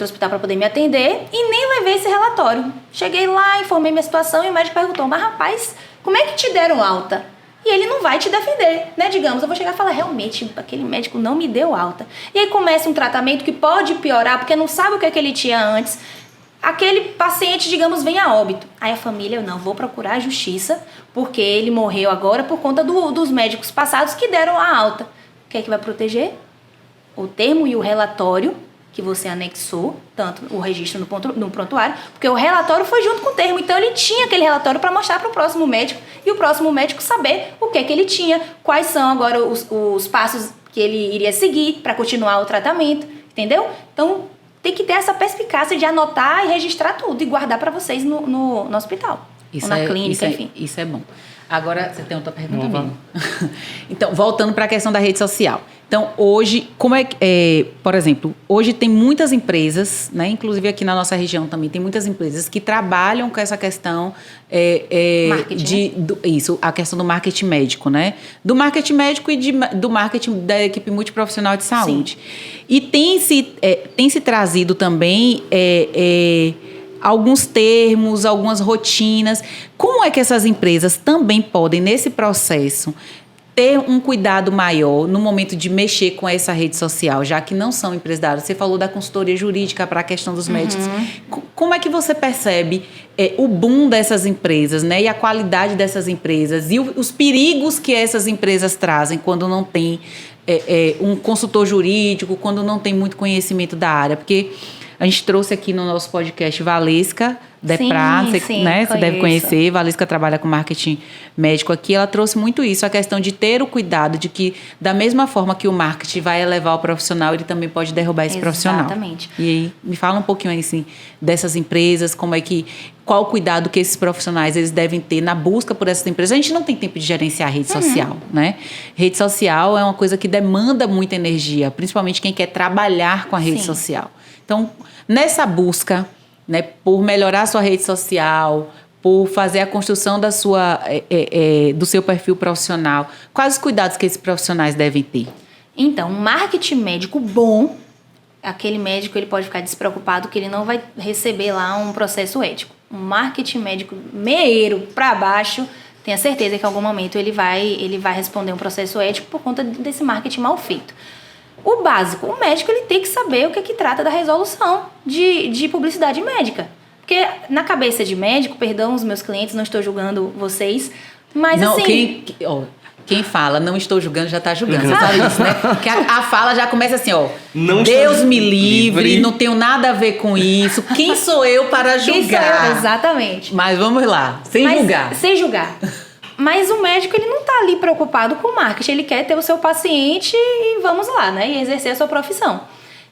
hospital para poder me atender e nem levei esse relatório. Cheguei lá, informei minha situação e o médico perguntou, mas rapaz, como é que te deram alta? E ele não vai te defender, né? Digamos, eu vou chegar e falar, realmente, aquele médico não me deu alta. E aí começa um tratamento que pode piorar, porque não sabe o que ele tinha antes. Aquele paciente, digamos, vem a óbito. Aí a família, eu não vou procurar a justiça, porque ele morreu agora por conta dos médicos passados que deram a alta. O que é que vai proteger? O termo e o relatório que você anexou, tanto o registro no prontuário, porque o relatório foi junto com o termo, então ele tinha aquele relatório para mostrar para o próximo médico e o próximo médico saber o que ele tinha, quais são agora os passos que ele iria seguir para continuar o tratamento, entendeu? Então tem que ter essa perspicácia de anotar e registrar tudo e guardar para vocês no hospital, ou na clínica, enfim. Isso é bom. Agora, você tem outra pergunta mesmo? Então, voltando para a questão da rede social. Então, hoje, por exemplo, hoje tem muitas empresas, né, inclusive aqui na nossa região também, tem muitas empresas que trabalham com essa questão marketing, a questão do marketing médico, né? Do marketing médico e do marketing da equipe multiprofissional de saúde. Sim. E tem se trazido também alguns termos, algumas rotinas. Como é que essas empresas também podem, nesse processo, ter um cuidado maior no momento de mexer com essa rede social, já que não são empresas da área? Você falou da consultoria jurídica para a questão dos médicos. Como é que você percebe o boom dessas empresas, né? E a qualidade dessas empresas e os perigos que essas empresas trazem quando não tem um consultor jurídico, quando não tem muito conhecimento da área? Porque a gente trouxe aqui no nosso podcast Valesca Deprá, né? Você deve conhecer. Valesca trabalha com marketing médico aqui. Ela trouxe muito isso, a questão de ter o cuidado de que, da mesma forma que o marketing vai elevar o profissional, ele também pode derrubar esse profissional. Exatamente. E aí, me fala um pouquinho assim, dessas empresas, qual o cuidado que esses profissionais eles devem ter na busca por essas empresas. A gente não tem tempo de gerenciar a rede social, né? Rede social é uma coisa que demanda muita energia, principalmente quem quer trabalhar com a rede social. Então, nessa busca, né, por melhorar a sua rede social, por fazer a construção do seu perfil profissional, quais os cuidados que esses profissionais devem ter? Então, um marketing médico bom, aquele médico ele pode ficar despreocupado que ele não vai receber lá um processo ético. Um marketing médico meieiro para baixo, tenha certeza que em algum momento ele vai responder um processo ético por conta desse marketing mal feito. O básico, o médico ele tem que saber o que trata da resolução de publicidade médica. Porque na cabeça de médico, perdão os meus clientes, não estou julgando vocês, mas não, assim... Quem fala, não estou julgando, já está julgando. Você sabe isso, né? Porque a fala já começa assim, não Deus me livre, não tenho nada a ver com isso. Quem sou eu para julgar? Quem sou eu? Exatamente. Mas vamos lá, sem julgar. Sem julgar. Mas o médico, ele não está ali preocupado com o marketing. Ele quer ter o seu paciente e vamos lá, né? E exercer a sua profissão.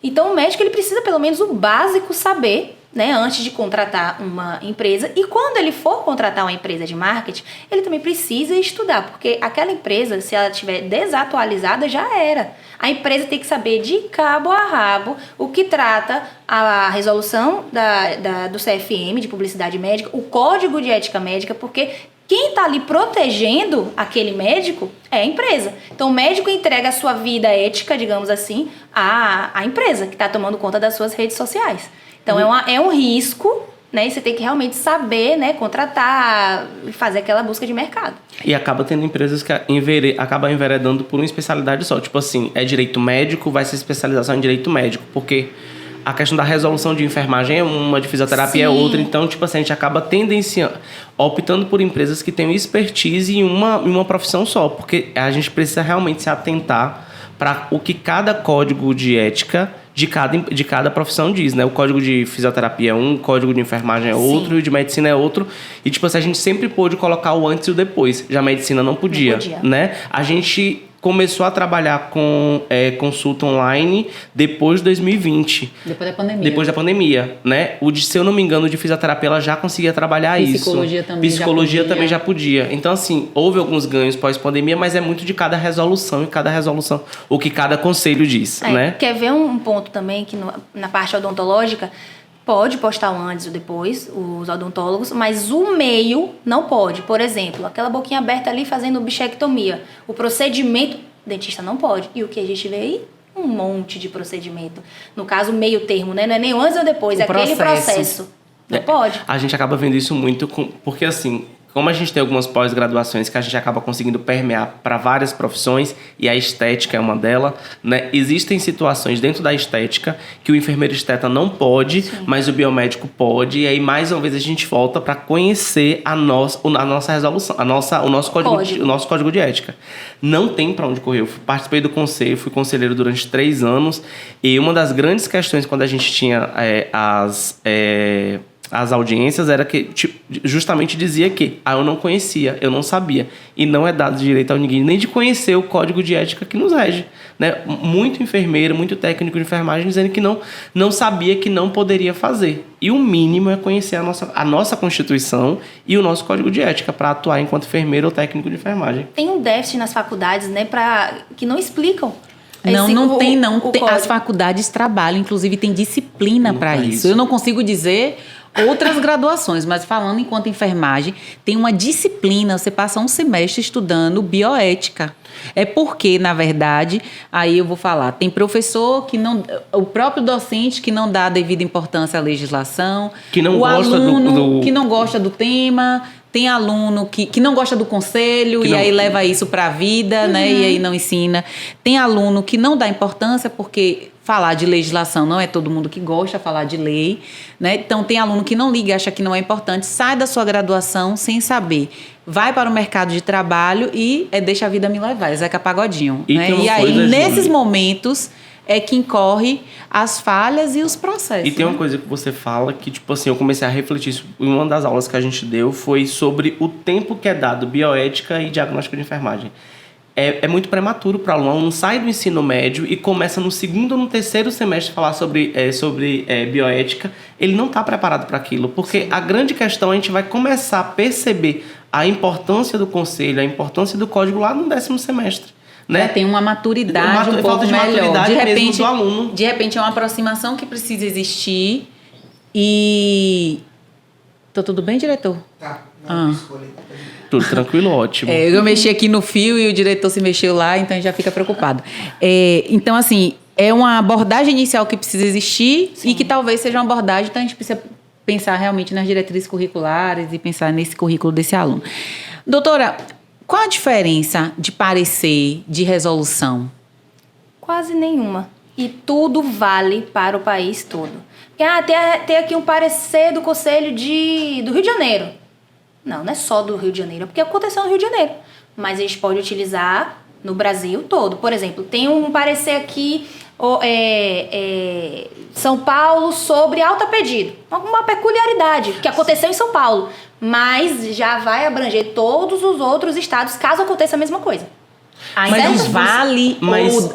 Então, o médico, ele precisa, pelo menos, o básico saber, né? Antes de contratar uma empresa. E quando ele for contratar uma empresa de marketing, ele também precisa estudar. Porque aquela empresa, se ela estiver desatualizada, já era. A empresa tem que saber de cabo a rabo o que trata a resolução do CFM, de publicidade médica, o código de ética médica, porque... quem está ali protegendo aquele médico é a empresa. Então, o médico entrega a sua vida ética, digamos assim, à empresa que está tomando conta das suas redes sociais. Então, é um risco, né? E você tem que realmente saber, né, contratar e fazer aquela busca de mercado. E acaba tendo empresas que acabam enveredando por uma especialidade só. Tipo assim, é direito médico, vai ser especialização em direito médico. Porque a questão da resolução de enfermagem é uma, de fisioterapia é outra. Então, tipo assim, a gente acaba optando por empresas que tenham expertise em uma profissão só. Porque a gente precisa realmente se atentar para o que cada código de ética de cada profissão diz, né? O código de fisioterapia é um, o código de enfermagem é outro, e o de medicina é outro. E, tipo assim, a gente sempre pôde colocar o antes e o depois. Já a medicina não podia, né? A gente começou a trabalhar com consulta online depois de 2020. Depois da pandemia, né? Se eu não me engano, de fisioterapia, ela já conseguia trabalhar Psicologia isso. Também Psicologia também já podia. Então, assim, houve alguns ganhos pós-pandemia, mas é muito de cada resolução, o que cada conselho diz, né? Quer ver um ponto também, que na parte odontológica, pode postar o antes e o depois, os odontólogos, mas o meio não pode. Por exemplo, aquela boquinha aberta ali fazendo bichectomia. O procedimento, o dentista não pode. E o que a gente vê aí? Um monte de procedimento. No caso, meio termo, né? Não é nem o antes ou depois, é aquele processo. Não pode. A gente acaba vendo isso muito, porque assim... Como a gente tem algumas pós-graduações que a gente acaba conseguindo permear para várias profissões, e a estética é uma delas, né? Existem situações dentro da estética que o enfermeiro esteta não pode, mas o biomédico pode, e aí mais uma vez a gente volta para conhecer a nossa resolução, o nosso código de ética. Não tem para onde correr. Eu participei do conselho, fui conselheiro durante 3 anos, e uma das grandes questões quando a gente tinha as audiências era que justamente dizia que eu não conhecia, eu não sabia. E não é dado direito a ninguém nem de conhecer o código de ética que nos rege, né? Muito enfermeiro, muito técnico de enfermagem dizendo que não sabia, que não poderia fazer. E o mínimo é conhecer a nossa Constituição e o nosso código de ética para atuar enquanto enfermeiro ou técnico de enfermagem. Tem um déficit nas faculdades, né, que não explicam. Não tem. As faculdades trabalham, inclusive tem disciplina para isso. Eu não consigo dizer outras graduações, mas falando enquanto enfermagem, tem uma disciplina, você passa um semestre estudando bioética. É porque, na verdade, aí eu vou falar, tem professor que não... O próprio docente que não dá a devida importância à legislação. Que não o gosta aluno que não gosta do tema, Tem aluno que não gosta do conselho e aí leva isso para a vida, né? E aí não ensina. Tem aluno que não dá importância porque falar de legislação não é todo mundo que gosta de falar de lei, né? Então tem aluno que não liga, acha que não é importante, sai da sua graduação sem saber. Vai para o mercado de trabalho e deixa a vida me levar, Zeca Pagodinho. Né? E aí, nesses momentos, é que incorre as falhas e os processos. E tem uma coisa que você fala que, tipo assim, eu comecei a refletir isso em uma das aulas que a gente deu, foi sobre o tempo que é dado bioética e diagnóstico de enfermagem. É muito prematuro para o aluno, sai do ensino médio e começa no segundo ou no terceiro semestre a falar sobre bioética, ele não está preparado para aquilo, porque a grande questão, a gente vai começar a perceber a importância do conselho, a importância do código lá no 10º semestre. Né? Tem uma maturidade um pouco melhor. De repente, do aluno. De repente é uma aproximação que precisa existir e... Tô tudo bem, diretor? Tá, não escolhi. Tudo tranquilo, ótimo. Eu mexi aqui no fio e o diretor se mexeu lá, então a gente já fica preocupado. Então, assim, é uma abordagem inicial que precisa existir. Sim. E que talvez seja uma abordagem, então a gente precisa pensar realmente nas diretrizes curriculares e pensar nesse currículo desse aluno. Doutora, qual a diferença de parecer, de resolução? Quase nenhuma. E tudo vale para o país todo. Tem aqui um parecer do Conselho do Rio de Janeiro. Não é só do Rio de Janeiro, é porque aconteceu no Rio de Janeiro. Mas a gente pode utilizar no Brasil todo. Por exemplo, tem um parecer aqui, São Paulo, sobre alta-pedido. Uma peculiaridade que aconteceu em São Paulo. Mas já vai abranger todos os outros estados, caso aconteça a mesma coisa. Mas vale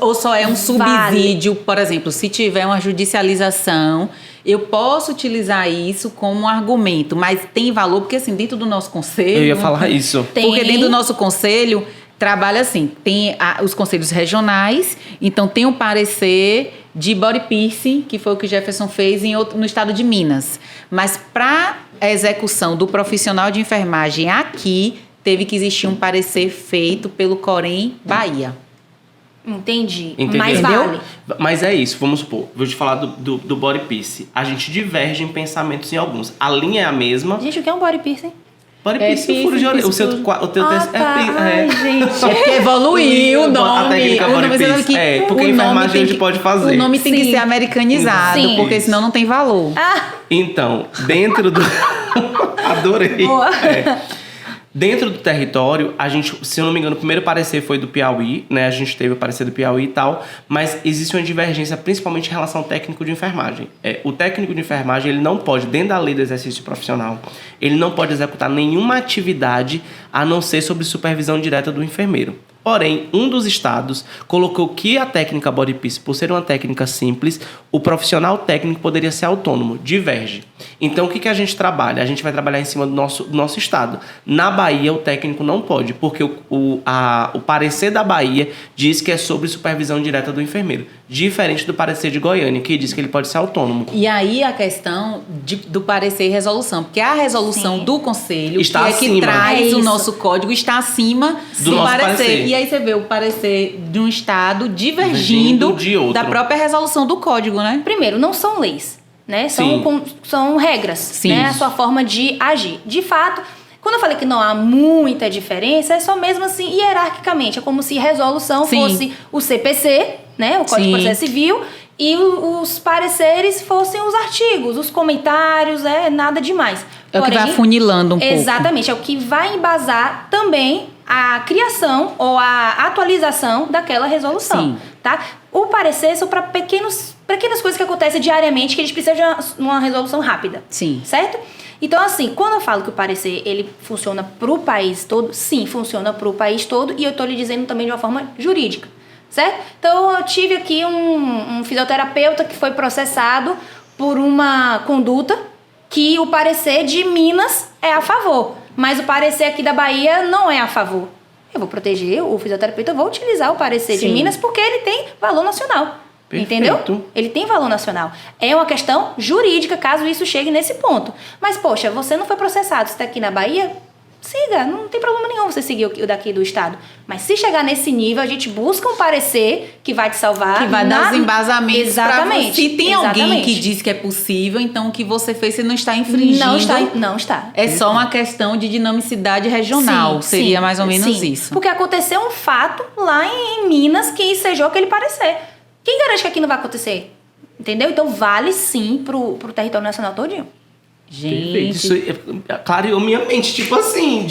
ou só é um subsídio? Por exemplo, se tiver uma judicialização, eu posso utilizar isso como um argumento, mas tem valor, porque assim, dentro do nosso conselho... Eu ia falar isso. Porque dentro do nosso conselho, trabalha assim, tem os conselhos regionais, então tem um parecer de body piercing, que foi o que Jefferson fez no estado de Minas. Mas para a execução do profissional de enfermagem aqui, teve que existir um parecer feito pelo Corém Bahia. Entendi. Entendeu? Mas vale. Mas é isso, vamos supor. Vou te falar do body piercing. A gente diverge em pensamentos em alguns. A linha é a mesma. Gente, o que é um body piercing? Body piercing, furo de orelha. O teu gente. Porque evoluiu o nome. A técnica body piercing. Porque a enfermagem a gente pode fazer. O nome tem que ser americanizado, porque senão não tem valor. Então, dentro do... Adorei. Boa. Dentro do território, a gente, se eu não me engano, o primeiro parecer foi do Piauí, né? A gente teve o parecer do Piauí e tal, mas existe uma divergência principalmente em relação ao técnico de enfermagem. O técnico de enfermagem, ele não pode, dentro da lei do exercício profissional, ele não pode executar nenhuma atividade a não ser sob supervisão direta do enfermeiro. Porém, um dos estados colocou que a técnica body piercing, por ser uma técnica simples, o profissional técnico poderia ser autônomo, diverge. Então, o que a gente trabalha? A gente vai trabalhar em cima do nosso estado. Na Bahia, o técnico não pode, porque o parecer da Bahia diz que é sobre supervisão direta do enfermeiro, diferente do parecer de Goiânia, que diz que ele pode ser autônomo. E aí a questão do parecer e resolução, porque a resolução do conselho, está que traz o nosso código, está acima do parecer. E aí você vê o parecer de um estado divergindo da própria resolução do código, né? Primeiro, não são leis, né? São regras, Sim. né? A sua forma de agir. De fato, quando eu falei que não há muita diferença, é só mesmo assim, hierarquicamente. É como se resolução fosse o CPC, né? O Código de Processo Civil, e os pareceres fossem os artigos, os comentários, nada demais. É o que vai afunilando um pouco. Exatamente, é o que vai embasar também a criação ou a atualização daquela resolução, tá? O parecer são para pequenas coisas que acontecem diariamente que a gente precisa de uma resolução rápida. Sim. Certo? Então, assim, quando eu falo que o parecer ele funciona para o país todo, sim, funciona para o país todo, e eu estou lhe dizendo também de uma forma jurídica, certo? Então, eu tive aqui um fisioterapeuta que foi processado por uma conduta que o parecer de Minas é a favor, mas o parecer aqui da Bahia não é a favor. Eu vou proteger o fisioterapeuta, eu vou utilizar o parecer de Minas porque ele tem valor nacional. Perfeito. Entendeu? Ele tem valor nacional. É uma questão jurídica, caso isso chegue nesse ponto. Mas, poxa, você não foi processado, você está aqui na Bahia, siga, não tem problema nenhum você seguir o daqui do estado. Mas se chegar nesse nível, a gente busca um parecer que vai te salvar. Que vai dar os embasamentos. Exatamente. Se tem alguém que diz que é possível, então o que você fez, você não está infringindo. Não está. É só uma questão de dinamicidade regional. Seria mais ou menos isso. Porque aconteceu um fato lá em Minas que ensejou aquele parecer. Quem garante que aqui não vai acontecer? Entendeu? Então vale sim pro território nacional todinho. Gente, isso clareou minha mente, tipo assim,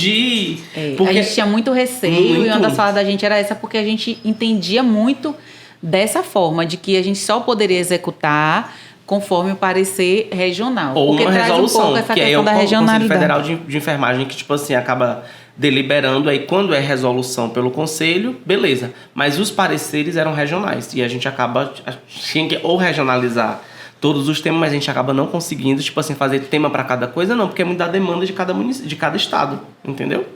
porque a gente tinha muito receio e uma das falas da gente era essa, porque a gente entendia muito dessa forma, de que a gente só poderia executar conforme o parecer regional. Ou porque uma traz resolução, um pouco essa que questão é o da regionalidade. Conselho Federal de Enfermagem, que tipo assim, acaba deliberando, aí quando é resolução pelo conselho, beleza. Mas os pareceres eram regionais, e a gente tinha que ou regionalizar todos os temas, mas a gente acaba não conseguindo, tipo assim, fazer tema para cada coisa, não, porque é muito da demanda de cada município, de cada estado, entendeu?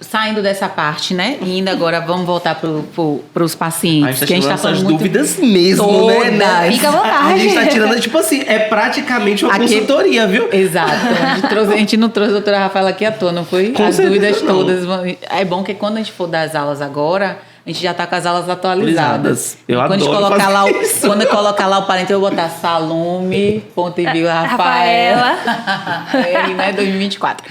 Saindo dessa parte, né? E ainda agora vamos voltar para os pacientes. A gente tá tirando essas dúvidas muito... mesmo, todas. né? Fica à vontade. A gente tá tirando, tipo assim, é praticamente uma consultoria, viu? Exato. A gente não trouxe a doutora Rafaela aqui à toa, não foi? Com As certeza dúvidas não. todas. É bom que quando a gente for dar as aulas agora, a gente já tá com as aulas atualizadas. Eu quando adoro colocar lá isso. Quando eu colocar lá o parente, eu vou botar Salome, ponto e vírgula, Rafaela. Aí, né, 2024.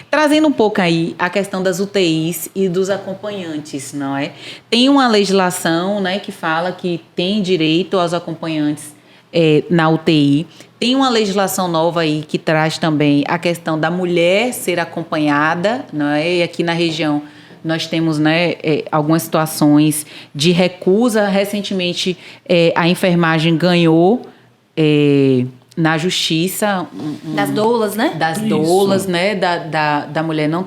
Trazendo um pouco aí a questão das UTIs e dos acompanhantes, não é? Tem uma legislação, né, que fala que tem direito aos acompanhantes na UTI. Tem uma legislação nova aí que traz também a questão da mulher ser acompanhada, não é? E aqui na região nós temos, né, algumas situações de recusa. Recentemente, a enfermagem ganhou na justiça das doulas, né? Das doulas, né? Da mulher não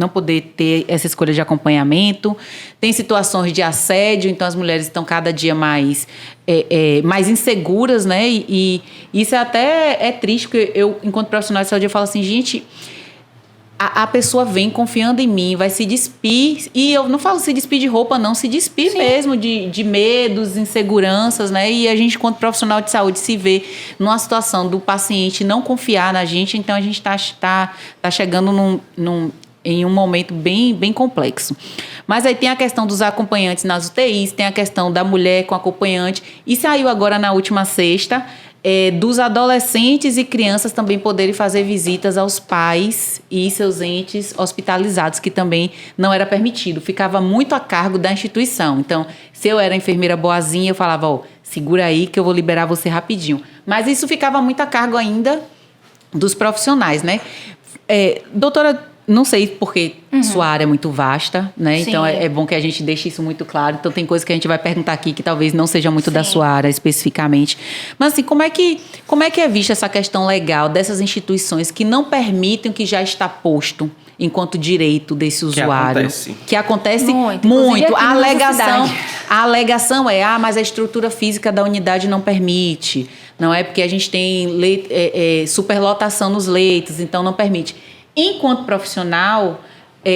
poder ter essa escolha de acompanhamento. Tem situações de assédio, então as mulheres estão cada dia mais inseguras, né? E isso até é triste, porque eu, enquanto profissional de saúde, eu falo assim, gente, a pessoa vem confiando em mim, vai se despir, e eu não falo se despir de roupa, não, se despir mesmo de medos, inseguranças, né? E a gente, enquanto profissional de saúde, se vê numa situação do paciente não confiar na gente, então a gente tá chegando em um momento bem, bem complexo. Mas aí tem a questão dos acompanhantes nas UTIs, tem a questão da mulher com acompanhante, e saiu agora na última sexta, dos adolescentes e crianças também poderem fazer visitas aos pais e seus entes hospitalizados, que também não era permitido, ficava muito a cargo da instituição. Então, se eu era enfermeira boazinha, eu falava, segura aí que eu vou liberar você rapidinho. Mas isso ficava muito a cargo ainda dos profissionais, né? Doutora, não sei porque sua área é muito vasta, né? Sim. Então é bom que a gente deixe isso muito claro. Então tem coisas que a gente vai perguntar aqui que talvez não seja muito da sua área especificamente. Mas assim, como é que é vista essa questão legal dessas instituições que não permitem o que já está posto enquanto direito desse usuário? Que acontece muito. A alegação mas a estrutura física da unidade não permite. Não é porque a gente tem superlotação nos leitos, então não permite. Enquanto profissional,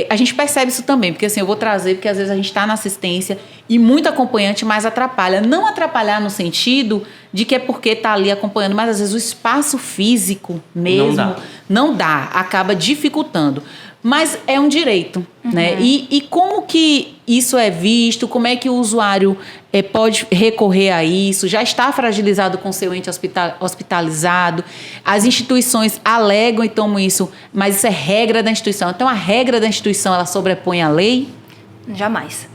a gente percebe isso também, porque assim, eu vou trazer, porque às vezes a gente está na assistência e muito acompanhante, mas atrapalha. Não atrapalhar no sentido de que é porque está ali acompanhando, mas às vezes o espaço físico mesmo não dá, acaba dificultando. Mas é um direito, né? E como que isso é visto? Como é que o usuário pode recorrer a isso? Já está fragilizado com seu ente hospitalizado? As instituições alegam e tomam isso, mas isso é regra da instituição. Então, a regra da instituição, ela sobrepõe a lei? Jamais.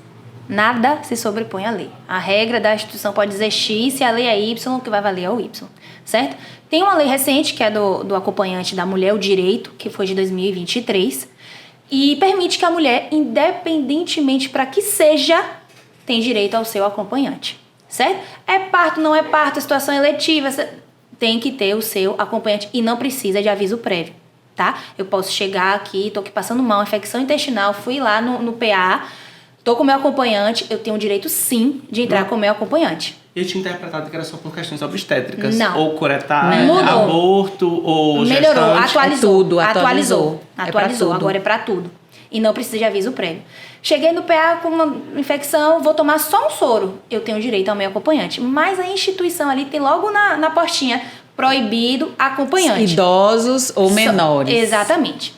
Nada se sobrepõe à lei. A regra da instituição pode dizer X, se a lei é Y, o que vai valer é o Y, certo? Tem uma lei recente, que é do acompanhante da mulher, o direito, que foi de 2023, e permite que a mulher, independentemente para que seja, tem direito ao seu acompanhante, certo? É parto, não é parto, situação eletiva, tem que ter o seu acompanhante e não precisa de aviso prévio, tá? Eu posso chegar aqui, tô aqui passando mal, infecção intestinal, fui lá no PA, tô com meu acompanhante, eu tenho o direito sim de entrar com meu acompanhante. Eu tinha interpretado que era só por questões obstétricas. Não. Ou curetar, Mudou. Aborto, ou gestante. Melhorou, atualizou. Tudo, atualizou. Atualizou, agora é pra tudo. E não precisa de aviso prévio. Cheguei no PA com uma infecção, vou tomar só um soro. Eu tenho direito ao meu acompanhante. Mas a instituição ali tem logo na postinha, proibido acompanhante. Idosos ou menores. Exatamente.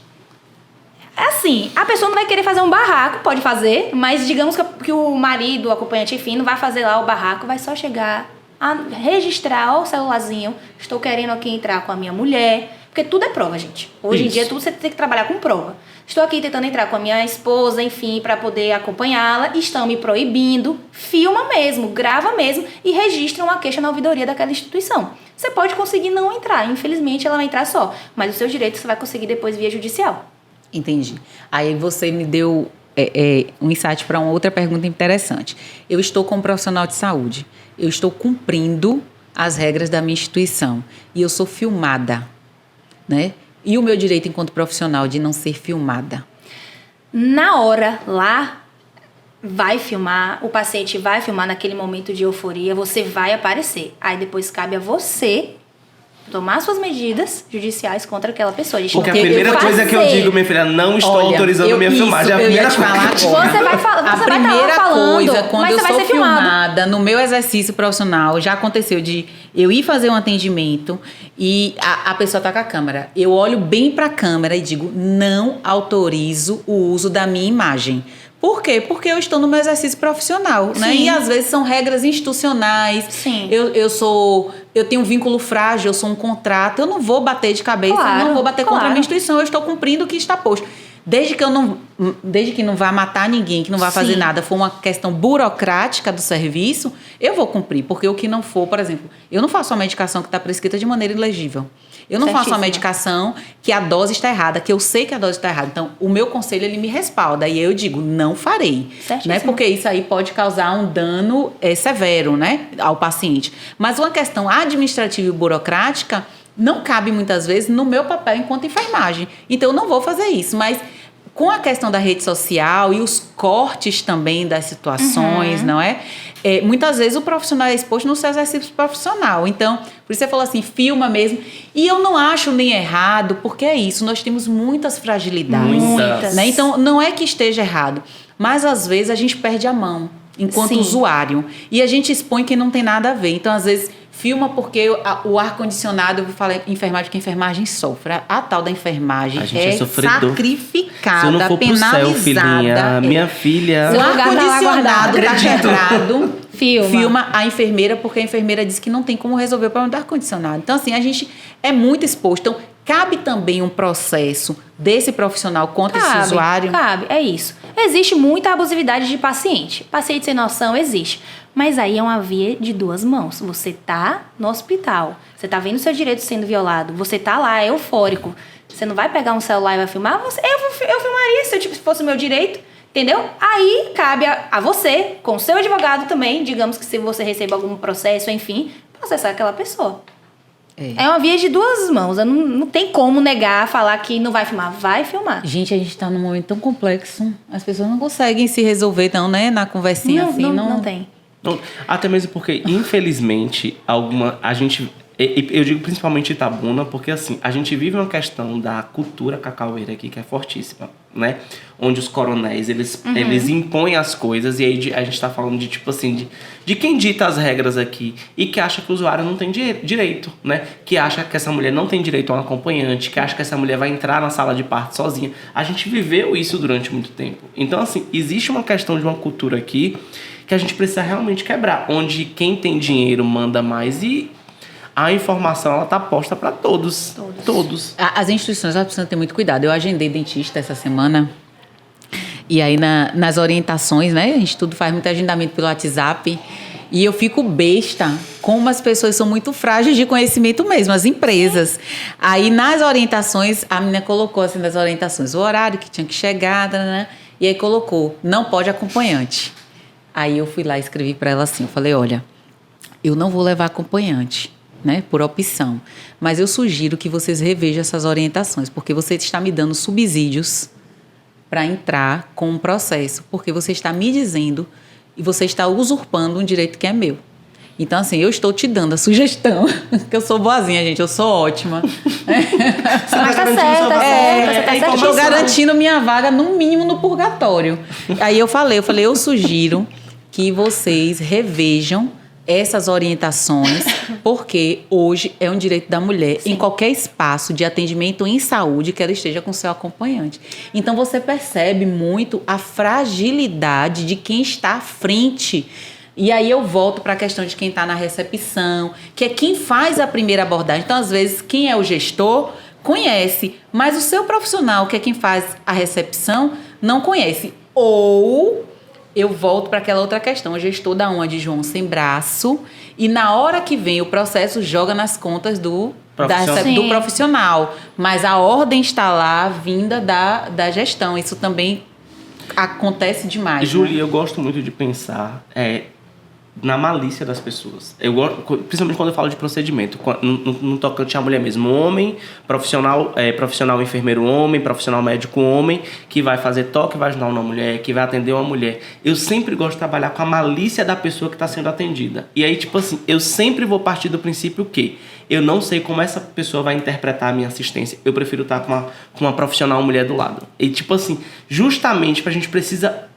É assim, a pessoa não vai querer fazer um barraco, pode fazer, mas digamos que o marido, o acompanhante, enfim, não vai fazer lá o barraco, vai só chegar a registrar o celularzinho, estou querendo aqui entrar com a minha mulher, porque tudo é prova, gente. Hoje em dia, tudo você tem que trabalhar com prova. Estou aqui tentando entrar com a minha esposa, enfim, para poder acompanhá-la, estão me proibindo, filma mesmo, grava mesmo e registra uma queixa na ouvidoria daquela instituição. Você pode conseguir não entrar, infelizmente ela vai entrar só, mas os seus direitos você vai conseguir depois via judicial. Entendi. Aí você me deu um insight para uma outra pergunta interessante. Eu estou como profissional de saúde, eu estou cumprindo as regras da minha instituição e eu sou filmada, né? E o meu direito enquanto profissional de não ser filmada? Na hora, lá, vai filmar, o paciente vai filmar naquele momento de euforia, você vai aparecer. Aí depois cabe a você tomar suas medidas judiciais contra aquela pessoa. Porque a primeira coisa que eu digo, minha filha, não estou autorizando minha filmagem. Eu ia te falar agora. Você vai falar, a primeira coisa, quando eu sou filmada, no meu exercício profissional, já aconteceu de eu ir fazer um atendimento e a pessoa tá com a câmera. Eu olho bem pra câmera e digo, não autorizo o uso da minha imagem. Por quê? Porque eu estou no meu exercício profissional, né? E às vezes são regras institucionais. Sim. Eu tenho um vínculo frágil, eu sou um contrato, eu não vou bater de cabeça, não vou bater contra a minha instituição, eu estou cumprindo o que está posto. Desde que não vá matar ninguém, que não vá fazer nada, for uma questão burocrática do serviço, eu vou cumprir. Porque o que não for, por exemplo, eu não faço a medicação que está prescrita de maneira ilegível. Eu não faço uma medicação que a dose está errada, que eu sei que a dose está errada. Então, o meu conselho, ele me respalda. E eu digo, não farei. Né? Porque isso aí pode causar um dano severo, né, ao paciente. Mas uma questão administrativa e burocrática não cabe muitas vezes no meu papel enquanto enfermagem. Então, eu não vou fazer isso. Mas com a questão da rede social e os cortes também das situações, não é? Muitas vezes o profissional é exposto no seu exercício profissional. Então, por isso você falou assim, filma mesmo. E eu não acho nem errado, porque é isso, nós temos muitas fragilidades. Muitas. Né? Então, não é que esteja errado, mas às vezes a gente perde a mão enquanto usuário. E a gente expõe quem não tem nada a ver. Então, às vezes, filma porque o ar-condicionado, eu vou falar enfermagem, porque a enfermagem sofre. A tal da enfermagem é sacrificada, se eu não for penalizada. Pro céu, filhinha, minha filha... O ar-condicionado está quebrado, filma a enfermeira, porque a enfermeira diz que não tem como resolver o problema do ar-condicionado. Então, assim, a gente é muito exposto. Então, cabe também um processo desse profissional contra esse usuário? Cabe, é isso. Existe muita abusividade de paciente. Paciente sem noção existe. Mas aí é uma via de duas mãos. Você tá no hospital, você tá vendo seu direito sendo violado, você tá lá eufórico. Você não vai pegar um celular e vai filmar? Eu filmaria se fosse o meu direito, entendeu? Aí cabe a você, com o seu advogado também, digamos que se você receba algum processo, enfim, processar aquela pessoa. É uma via de duas mãos. Não tem como negar, falar que não vai filmar. Vai filmar. Gente, a gente tá num momento tão complexo. As pessoas não conseguem se resolver, não, né? Na conversinha assim. Não tem. Até mesmo porque, infelizmente, eu digo principalmente Itabuna, porque assim, a gente vive uma questão da cultura cacaueira aqui, que é fortíssima, né? Onde os coronéis, eles impõem as coisas, e aí a gente tá falando de, tipo assim, de quem dita as regras aqui, e que acha que o usuário não tem direito, né? Que acha que essa mulher não tem direito a um acompanhante, que acha que essa mulher vai entrar na sala de parto sozinha. A gente viveu isso durante muito tempo. Então, assim, existe uma questão de uma cultura aqui que a gente precisa realmente quebrar, onde quem tem dinheiro manda mais e a informação, ela tá posta para todos. As instituições, elas precisam ter muito cuidado. Eu agendei dentista essa semana e aí nas orientações, né? A gente tudo faz muito agendamento pelo WhatsApp e eu fico besta como as pessoas são muito frágeis de conhecimento mesmo, as empresas. Aí nas orientações, a menina colocou assim nas orientações o horário que tinha que chegar, né? E aí colocou, não pode acompanhante. Aí eu fui lá e escrevi para ela assim, eu falei, olha, eu não vou levar acompanhante, né, por opção, mas eu sugiro que vocês revejam essas orientações, porque você está me dando subsídios para entrar com um processo, porque você está me dizendo e você está usurpando um direito que é meu. Então, assim, eu estou te dando a sugestão, que eu sou boazinha, gente, eu sou ótima. Mas tá certa. Eu estou garantindo minha vaga, no mínimo, no purgatório. Aí eu falei, eu sugiro que vocês revejam, essas orientações, porque hoje é um direito da mulher, em qualquer espaço de atendimento em saúde, que ela esteja com seu acompanhante. Então, você percebe muito a fragilidade de quem está à frente. E aí eu volto para a questão de quem está na recepção, que é quem faz a primeira abordagem. Então, às vezes, quem é o gestor conhece, mas o seu profissional, que é quem faz a recepção, não conhece. Ou eu volto para aquela outra questão. O gestor dá uma de João sem braço e na hora que vem o processo joga nas contas do profissional. Mas a ordem está lá, vinda da gestão. Isso também acontece demais. Júlia, eu gosto muito de pensar na malícia das pessoas. Eu gosto, principalmente quando eu falo de procedimento, no tocante à mulher mesmo. Homem, profissional enfermeiro homem, profissional médico homem, que vai fazer toque vaginal na mulher, que vai atender uma mulher. Eu sempre gosto de trabalhar com a malícia da pessoa que está sendo atendida. E aí, tipo assim, eu sempre vou partir do princípio que eu não sei como essa pessoa vai interpretar a minha assistência. Eu prefiro estar com uma profissional mulher do lado. E tipo assim, justamente a gente precisa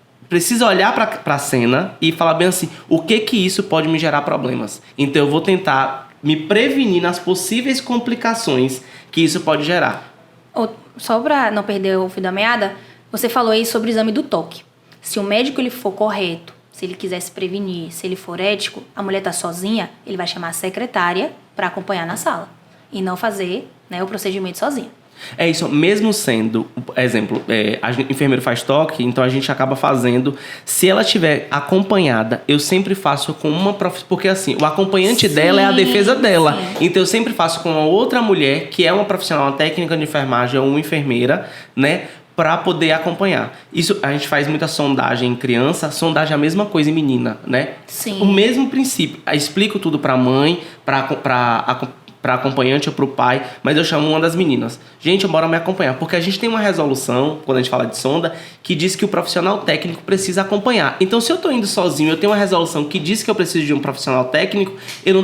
olhar para a cena e falar bem assim, o que isso pode me gerar problemas. Então eu vou tentar me prevenir nas possíveis complicações que isso pode gerar. Só para não perder o fio da meada, você falou aí sobre o exame do toque. Se o médico ele for correto, se ele quiser se prevenir, se ele for ético, a mulher está sozinha, ele vai chamar a secretária para acompanhar na sala e não fazer, né, o procedimento sozinha. É isso, mesmo sendo, exemplo, a enfermeiro faz toque, então a gente acaba fazendo. Se ela estiver acompanhada, eu sempre faço com uma profissional, porque assim, o acompanhante dela é a defesa dela. Sim. Então eu sempre faço com uma outra mulher, que é uma profissional, uma técnica de enfermagem ou uma enfermeira, né? Para poder acompanhar. Isso, a gente faz muita sondagem em criança, sondagem é a mesma coisa em menina, né? Sim. O mesmo princípio. Eu explico tudo para a mãe, para acompanhante ou para o pai, mas eu chamo uma das meninas. Gente, bora me acompanhar. Porque a gente tem uma resolução, quando a gente fala de sonda, que diz que o profissional técnico precisa acompanhar. Então, se eu estou indo sozinho, eu tenho uma resolução que diz que eu preciso de um profissional técnico,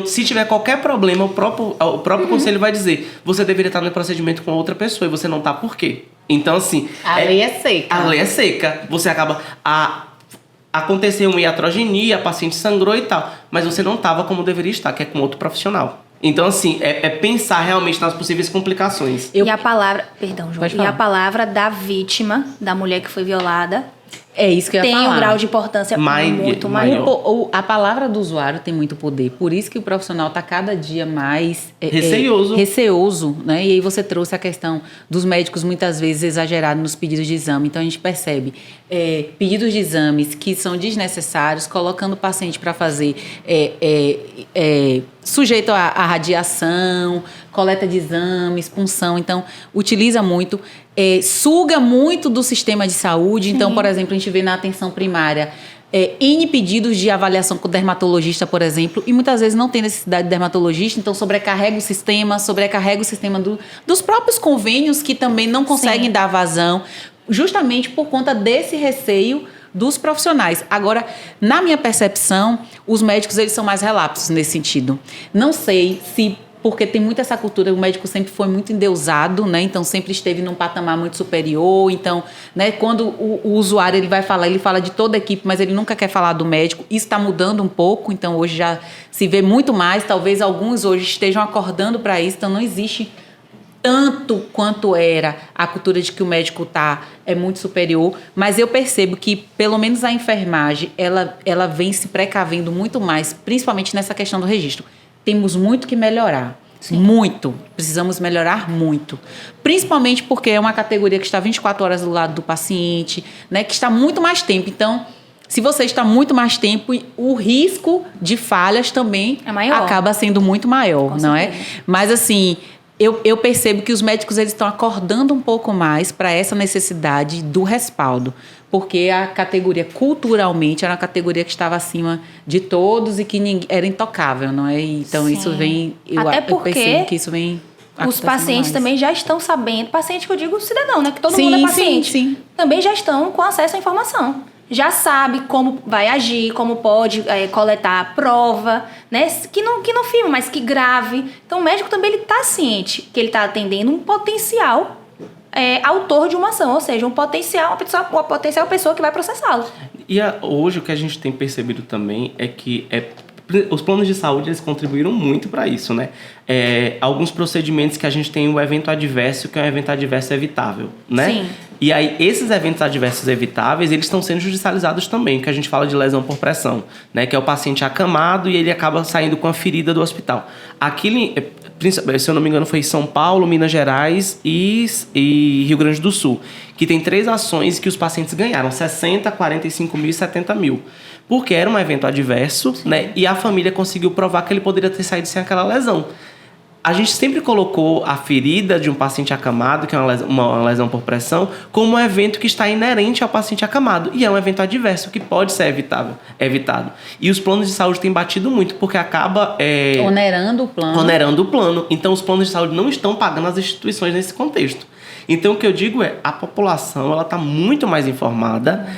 se tiver qualquer problema, o próprio conselho vai dizer, você deveria estar no procedimento com outra pessoa e você não está, por quê? Então, assim... A lei é seca. A lei é seca. Você acaba... Aconteceu uma iatrogenia, a paciente sangrou e tal, mas você não estava como deveria estar, que é com outro profissional. Então, assim, é pensar realmente nas possíveis complicações. E a palavra... Perdão, João. E a palavra da vítima, da mulher que foi violada... É isso que eu ia falar. Tem um grau de importância muito maior. A palavra do usuário tem muito poder. Por isso que o profissional está cada dia mais... receoso, né? E aí você trouxe a questão dos médicos muitas vezes exagerados nos pedidos de exame. Então, a gente percebe pedidos de exames que são desnecessários, colocando o paciente para fazer... sujeito à radiação, coleta de exames, punção. Então, utiliza muito, suga muito do sistema de saúde. Sim. Então, por exemplo, a gente vê na atenção primária N pedidos de avaliação com o dermatologista, por exemplo, e muitas vezes não tem necessidade de dermatologista, então sobrecarrega o sistema dos próprios convênios que também não conseguem Sim. dar vazão, justamente por conta desse receio dos profissionais. Agora, na minha percepção, os médicos eles são mais relapsos nesse sentido. Não sei se porque tem muito essa cultura, o médico sempre foi muito endeusado, né? Então sempre esteve num patamar muito superior. Então, né, quando o usuário ele vai falar, ele fala de toda a equipe, mas ele nunca quer falar do médico. Isso está mudando um pouco, então hoje já se vê muito mais. Talvez alguns hoje estejam acordando para isso, então não existe tanto quanto era a cultura de que o médico é muito superior, mas eu percebo que, pelo menos a enfermagem, ela vem se precavendo muito mais, principalmente nessa questão do registro. Temos muito que melhorar. Sim. Muito. Precisamos melhorar muito. Principalmente porque é uma categoria que está 24 horas do lado do paciente, né, que está muito mais tempo. Então, se você está muito mais tempo, o risco de falhas também acaba sendo muito maior, não é? Mas, assim... Eu percebo que os médicos eles estão acordando um pouco mais para essa necessidade do respaldo, porque a categoria, culturalmente, era uma categoria que estava acima de todos e que era intocável, não é? Então, Sim. isso vem... Eu percebo que isso vem... Os pacientes mais. Também já estão sabendo, paciente que eu digo cidadão, né? Que todo mundo é paciente. Sim. Também já estão com acesso à informação. Já sabe como vai agir, como pode coletar a prova, né? Que não filme, mas que grave. Então, o médico também ele está ciente que ele está atendendo um potencial autor de uma ação, ou seja, uma potencial pessoa que vai processá-lo. E hoje o que a gente tem percebido também é que, os planos de saúde, eles contribuíram muito para isso, né? Alguns procedimentos que a gente tem o evento adverso, que é um evento adverso evitável, né? Sim. E aí, esses eventos adversos evitáveis, eles estão sendo judicializados também, que a gente fala de lesão por pressão, né? Que é o paciente acamado e ele acaba saindo com a ferida do hospital. Aquilo, se eu não me engano, foi em São Paulo, Minas Gerais e Rio Grande do Sul, que tem 3 ações que os pacientes ganharam, 60, 45 mil e 70 mil. Porque era um evento adverso, né? E a família conseguiu provar que ele poderia ter saído sem aquela lesão. A gente sempre colocou a ferida de um paciente acamado, que é uma lesão por pressão, como um evento que está inerente ao paciente acamado. E é um evento adverso que pode ser evitado. E os planos de saúde têm batido muito, porque acaba... onerando o plano. Onerando o plano. Então, os planos de saúde não estão pagando as instituições nesse contexto. Então, o que eu digo é, a população ela está muito mais informada,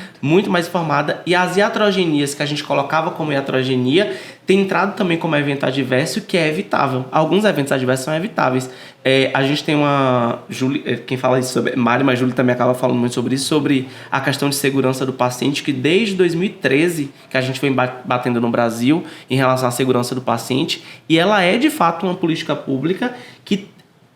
e as iatrogenias que a gente colocava como iatrogenia tem entrado também como evento adverso, que é evitável. Alguns eventos adversos são evitáveis. A gente tem uma... Júlia, quem fala isso sobre... Mari, mas Júlia também acaba falando muito sobre isso, sobre a questão de segurança do paciente, que desde 2013 que a gente vem batendo no Brasil em relação à segurança do paciente, e ela é, de fato, uma política pública que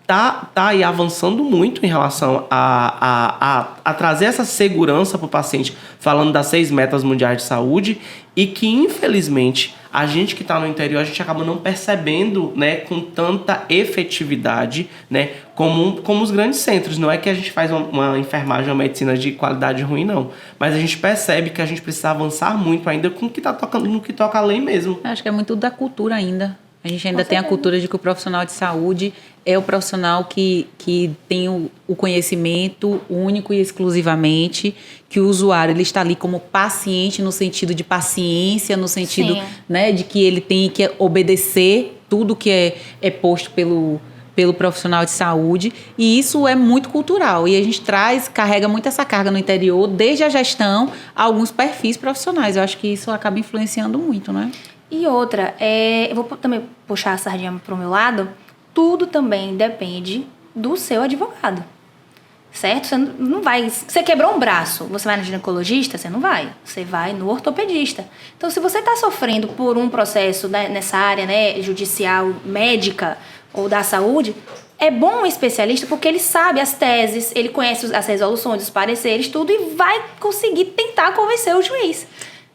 tá aí avançando muito em relação a trazer essa segurança para o paciente, falando das 6 metas mundiais de saúde, e que, infelizmente, a gente que está no interior, a gente acaba não percebendo, né, com tanta efetividade, né, como os grandes centros. Não é que a gente faz uma enfermagem, uma medicina de qualidade ruim, não. Mas a gente percebe que a gente precisa avançar muito ainda com o que está tocando, no que toca a lei mesmo. Acho que é muito da cultura ainda. A gente ainda tem a cultura de que o profissional de saúde é o profissional que tem o conhecimento único e exclusivamente, que o usuário ele está ali como paciente no sentido de paciência, no sentido, né, de que ele tem que obedecer tudo que é posto pelo profissional de saúde, e isso é muito cultural, e a gente carrega muito essa carga no interior, desde a gestão a alguns perfis profissionais. Eu acho que isso acaba influenciando muito, né? E outra, eu vou também puxar a sardinha para o meu lado, tudo também depende do seu advogado, certo? Você não vai... Você quebrou um braço, você vai no ginecologista? Você não vai. Você vai no ortopedista. Então, se você está sofrendo por um processo, né, nessa área, né, judicial, médica ou da saúde, é bom um especialista porque ele sabe as teses, ele conhece as resoluções, os pareceres, tudo, e vai conseguir tentar convencer o juiz.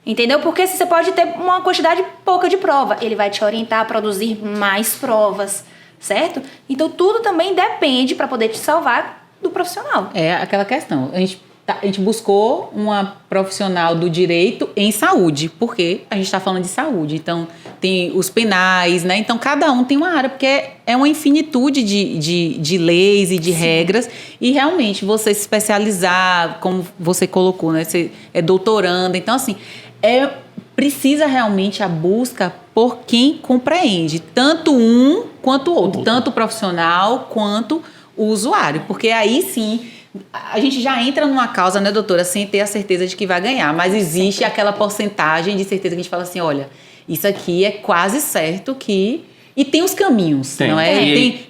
Entendeu? Porque você pode ter uma quantidade pouca de prova. Ele vai te orientar a produzir mais provas, certo? Então, tudo também depende, para poder te salvar, do profissional. É aquela questão. A gente buscou uma profissional do direito em saúde, porque a gente está falando de saúde. Então, tem os penais, né? Então, cada um tem uma área, porque é uma infinitude de leis e de regras. E, realmente, você se especializar, como você colocou, né? Você é doutoranda. Então, assim... precisa realmente a busca por quem compreende, tanto um quanto o outro, tanto o profissional quanto o usuário, porque aí sim a gente já entra numa causa, né, doutora, sem ter a certeza de que vai ganhar, mas existe aquela porcentagem de certeza que a gente fala assim, olha, isso aqui é quase certo que... E tem os caminhos, não é?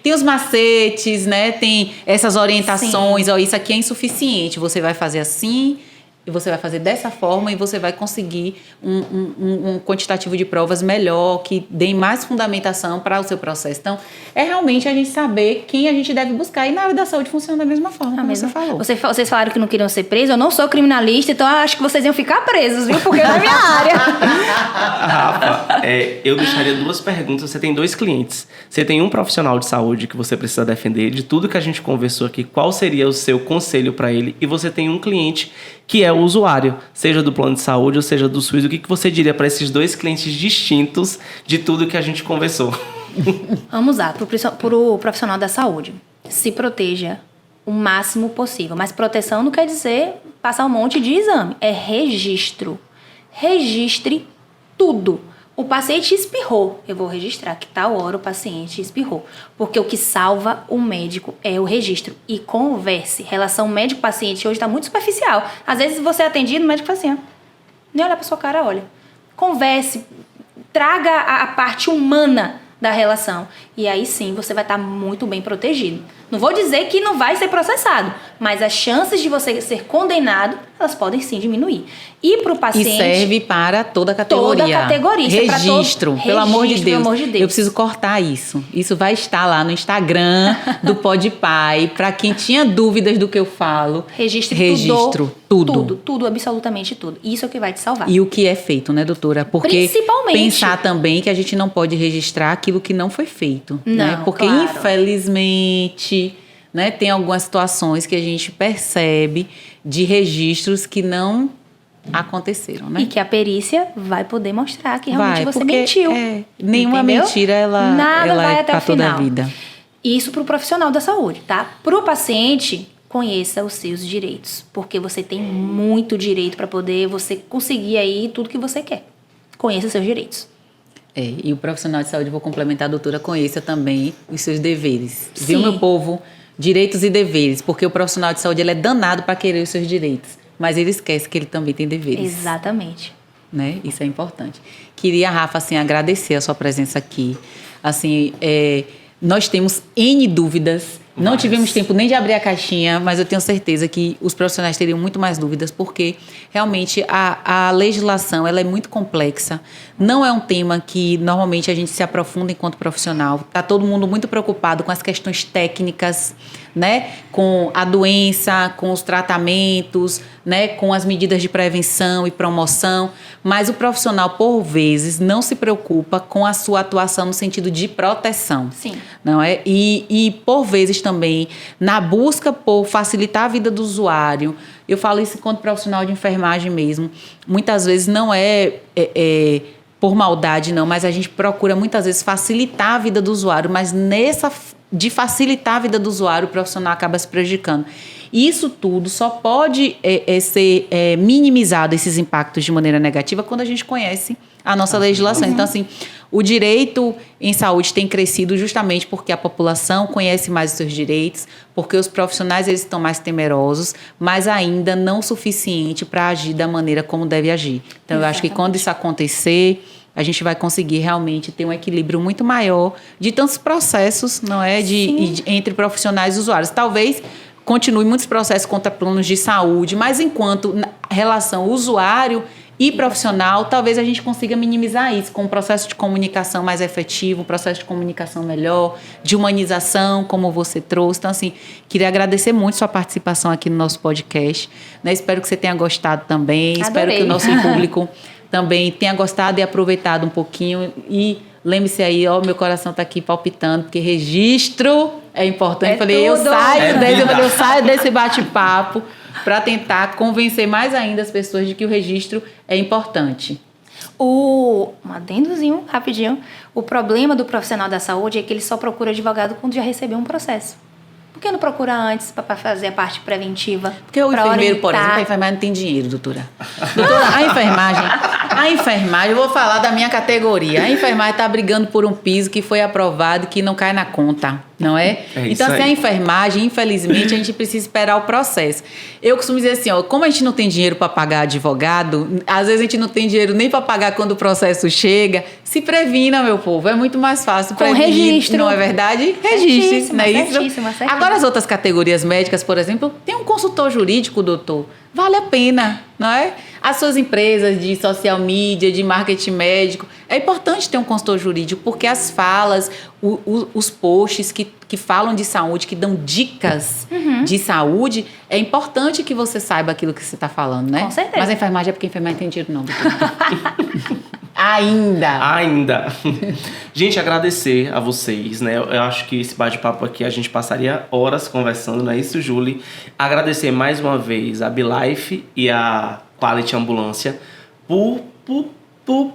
Tem os macetes, né? Tem essas orientações, ó, isso aqui é insuficiente, você vai fazer assim... E você vai fazer dessa forma e você vai conseguir um quantitativo de provas melhor, que dê mais fundamentação para o seu processo. Então, é realmente a gente saber quem a gente deve buscar. E na área da saúde funciona da mesma forma, como você falou. Vocês falaram que não queriam ser presos. Eu não sou criminalista, então eu acho que vocês iam ficar presos, viu? Porque não é minha área. Rafa, eu deixaria 2 perguntas. Você tem 2 clientes. Você tem um profissional de saúde que você precisa defender. De tudo que a gente conversou aqui, qual seria o seu conselho para ele? E você tem um cliente que é o usuário, seja do plano de saúde ou seja do SUS. O que você diria para esses 2 clientes distintos de tudo que a gente conversou? Vamos lá, para o profissional da saúde. Se proteja o máximo possível. Mas proteção não quer dizer passar um monte de exame. É registro. Registre tudo. O paciente espirrou. Eu vou registrar que tal hora o paciente espirrou. Porque o que salva o médico é o registro. E converse. Relação médico-paciente hoje está muito superficial. Às vezes você é atendido, o médico fala assim, ó, nem olha para sua cara, olha. Converse. Traga a parte humana da relação. E aí sim você vai estar muito bem protegido. Não vou dizer que não vai ser processado, mas as chances de você ser condenado, elas podem sim diminuir. E para o paciente... E serve para toda a categoria. Toda a categoria. Registro, pelo amor de Deus. Pelo amor de Deus. Eu preciso cortar isso. Isso vai estar lá no Instagram do Podpai. Para quem tinha dúvidas do que eu falo. Registro tudo. Tudo, absolutamente tudo. Isso é o que vai te salvar. E o que é feito, né, doutora? Porque principalmente pensar também que a gente não pode registrar aquilo que não foi feito. Não, né? Porque, claro. Infelizmente, né, tem algumas situações que a gente percebe de registros que não aconteceram, né? E que a perícia vai poder mostrar que realmente você porque, mentiu. Nenhuma entendeu? mentira, ela vai é até para o toda final. a vida. Isso para o profissional da saúde, tá? Para o paciente, conheça os seus direitos, porque você tem muito direito para poder você conseguir aí tudo que você quer. Conheça os seus direitos. E o profissional de saúde, vou complementar, doutora, conheça também os seus deveres. Sim. Viu, meu povo? Direitos e deveres, porque o profissional de saúde ele é danado para querer os seus direitos, mas ele esquece que ele também tem deveres. Exatamente. Né? Isso é importante. Queria, Rafa, assim, agradecer a sua presença aqui. Assim, nós temos N dúvidas. Não tivemos tempo nem de abrir a caixinha, mas eu tenho certeza que os profissionais teriam muito mais dúvidas, porque realmente a legislação ela é muito complexa. Não é um tema que normalmente a gente se aprofunda enquanto profissional. Está todo mundo muito preocupado com as questões técnicas, né? Com a doença, com os tratamentos, né? Com as medidas de prevenção e promoção. Mas o profissional, por vezes, não se preocupa com a sua atuação no sentido de proteção. Sim. Não é? E por vezes também, na busca por facilitar a vida do usuário, eu falo isso enquanto profissional de enfermagem mesmo, muitas vezes não é por maldade não, mas a gente procura muitas vezes facilitar a vida do usuário, mas de facilitar a vida do usuário, o profissional acaba se prejudicando. Isso tudo só pode ser minimizado, esses impactos de maneira negativa, quando a gente conhece a nossa legislação. Então, assim, o direito em saúde tem crescido justamente porque a população conhece mais os seus direitos, porque os profissionais eles estão mais temerosos, mas ainda não o suficiente para agir da maneira como deve agir. Então, eu acho que quando isso acontecer, a gente vai conseguir realmente ter um equilíbrio muito maior de tantos processos, não é, entre profissionais e usuários. Talvez continue muitos processos contra planos de saúde, mas enquanto relação usuário e profissional, talvez a gente consiga minimizar isso com um processo de comunicação mais efetivo, um processo de comunicação melhor, de humanização, como você trouxe. Então, assim, queria agradecer muito sua participação aqui no nosso podcast. Né? Espero que você tenha gostado também. Adorei. Espero que o nosso público também tenha gostado e aproveitado um pouquinho. E lembre-se aí, meu coração está aqui palpitando, porque registro é importante. Eu saio desse bate-papo para tentar convencer mais ainda as pessoas de que o registro é importante. Um adendozinho, rapidinho. O problema do profissional da saúde é que ele só procura advogado quando já recebeu um processo. Por que não procura antes para fazer a parte preventiva? Porque o enfermeiro, por exemplo, a enfermagem não tem dinheiro, doutora. Doutora, a enfermagem, eu vou falar da minha categoria. A enfermagem está brigando por um piso que foi aprovado e que não cai na conta, não é? Então, assim, a enfermagem, infelizmente, a gente precisa esperar o processo. Eu costumo dizer assim, como a gente não tem dinheiro para pagar advogado, às vezes a gente não tem dinheiro nem para pagar quando o processo chega, se previna, meu povo. É muito mais fácil prevenir. Com registro. Não é verdade? Registre, não é isso? Certíssima. Agora, as outras categorias médicas, por exemplo, tem um consultor jurídico, doutor. Vale a pena, não é? As suas empresas de social media, de marketing médico, é importante ter um consultor jurídico, porque as falas, os posts que falam de saúde, que dão dicas de saúde, é importante que você saiba aquilo que você está falando, né? Com certeza. Mas a enfermagem é porque a enfermagem tem dinheiro, não, doutor. Ainda. Gente, agradecer a vocês, né? Eu acho que esse bate-papo aqui a gente passaria horas conversando, não é isso, Julie? Agradecer mais uma vez a BeLife e a Quality Ambulância por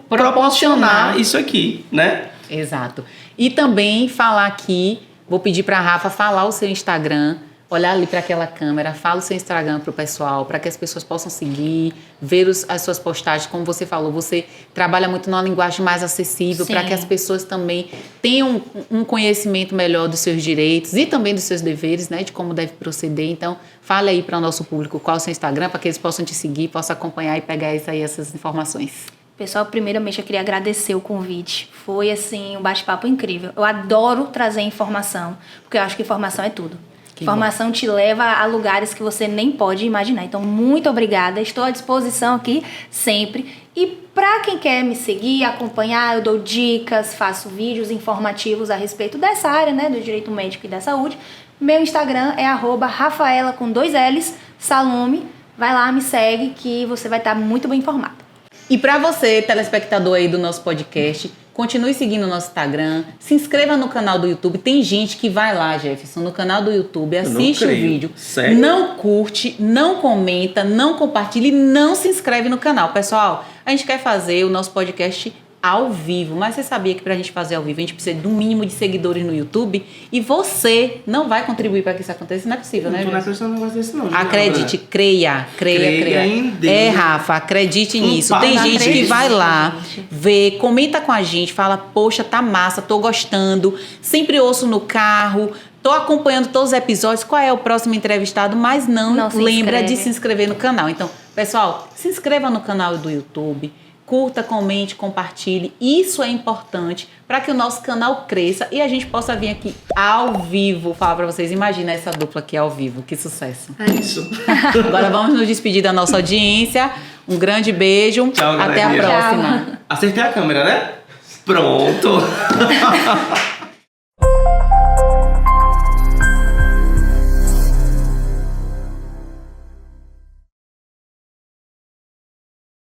proporcionar isso aqui, né? Exato. E também falar aqui, vou pedir para a Rafa falar o seu Instagram, olhar ali para aquela câmera, fala o seu Instagram para o pessoal, para que as pessoas possam seguir, ver as suas postagens. Como você falou, você trabalha muito numa linguagem mais acessível, para que as pessoas também tenham um conhecimento melhor dos seus direitos e também dos seus deveres, né, de como deve proceder. Então, fale aí para o nosso público qual é o seu Instagram, para que eles possam te seguir, possam acompanhar e pegar essas informações. Pessoal, primeiramente eu queria agradecer o convite. Foi, assim, um bate-papo incrível. Eu adoro trazer informação, porque eu acho que informação é tudo. Informação te leva a lugares que você nem pode imaginar. Então, muito obrigada. Estou à disposição aqui sempre. E para quem quer me seguir, acompanhar, eu dou dicas, faço vídeos informativos a respeito dessa área, né, do direito médico e da saúde. Meu Instagram é @Rafaela com 2 L's, Salome. Vai lá, me segue que você vai estar muito bem informado. E para você, telespectador aí do nosso podcast, continue seguindo o nosso Instagram, se inscreva no canal do YouTube. Tem gente que vai lá, Jefferson, no canal do YouTube, assiste o vídeo, Sério? não curte, não comenta, não compartilha e não se inscreve no canal. Pessoal, a gente quer fazer o nosso podcast ao vivo, mas você sabia que pra gente fazer ao vivo a gente precisa de um mínimo de seguidores no YouTube e você não vai contribuir para que isso aconteça? Não é possível, né? Não tô acreditando num negócio desse não. Acredite, creia em Deus. É, Rafa, acredite nisso. Pai, Tem não gente que acredito, vai lá, gente. vê, comenta com a gente, fala, poxa, tá massa, tô gostando, sempre ouço no carro, tô acompanhando todos os episódios, qual é o próximo entrevistado, mas não se lembra inscreve. de se inscrever no canal. Então, pessoal, se inscreva no canal do YouTube, curta, comente, compartilhe. Isso é importante para que o nosso canal cresça e a gente possa vir aqui ao vivo falar para vocês. Imagina essa dupla aqui ao vivo, que sucesso. É isso. Agora vamos nos despedir da nossa audiência. Um grande beijo. Tchau, Até a galerinha. próxima. Acertei a câmera, né? Pronto.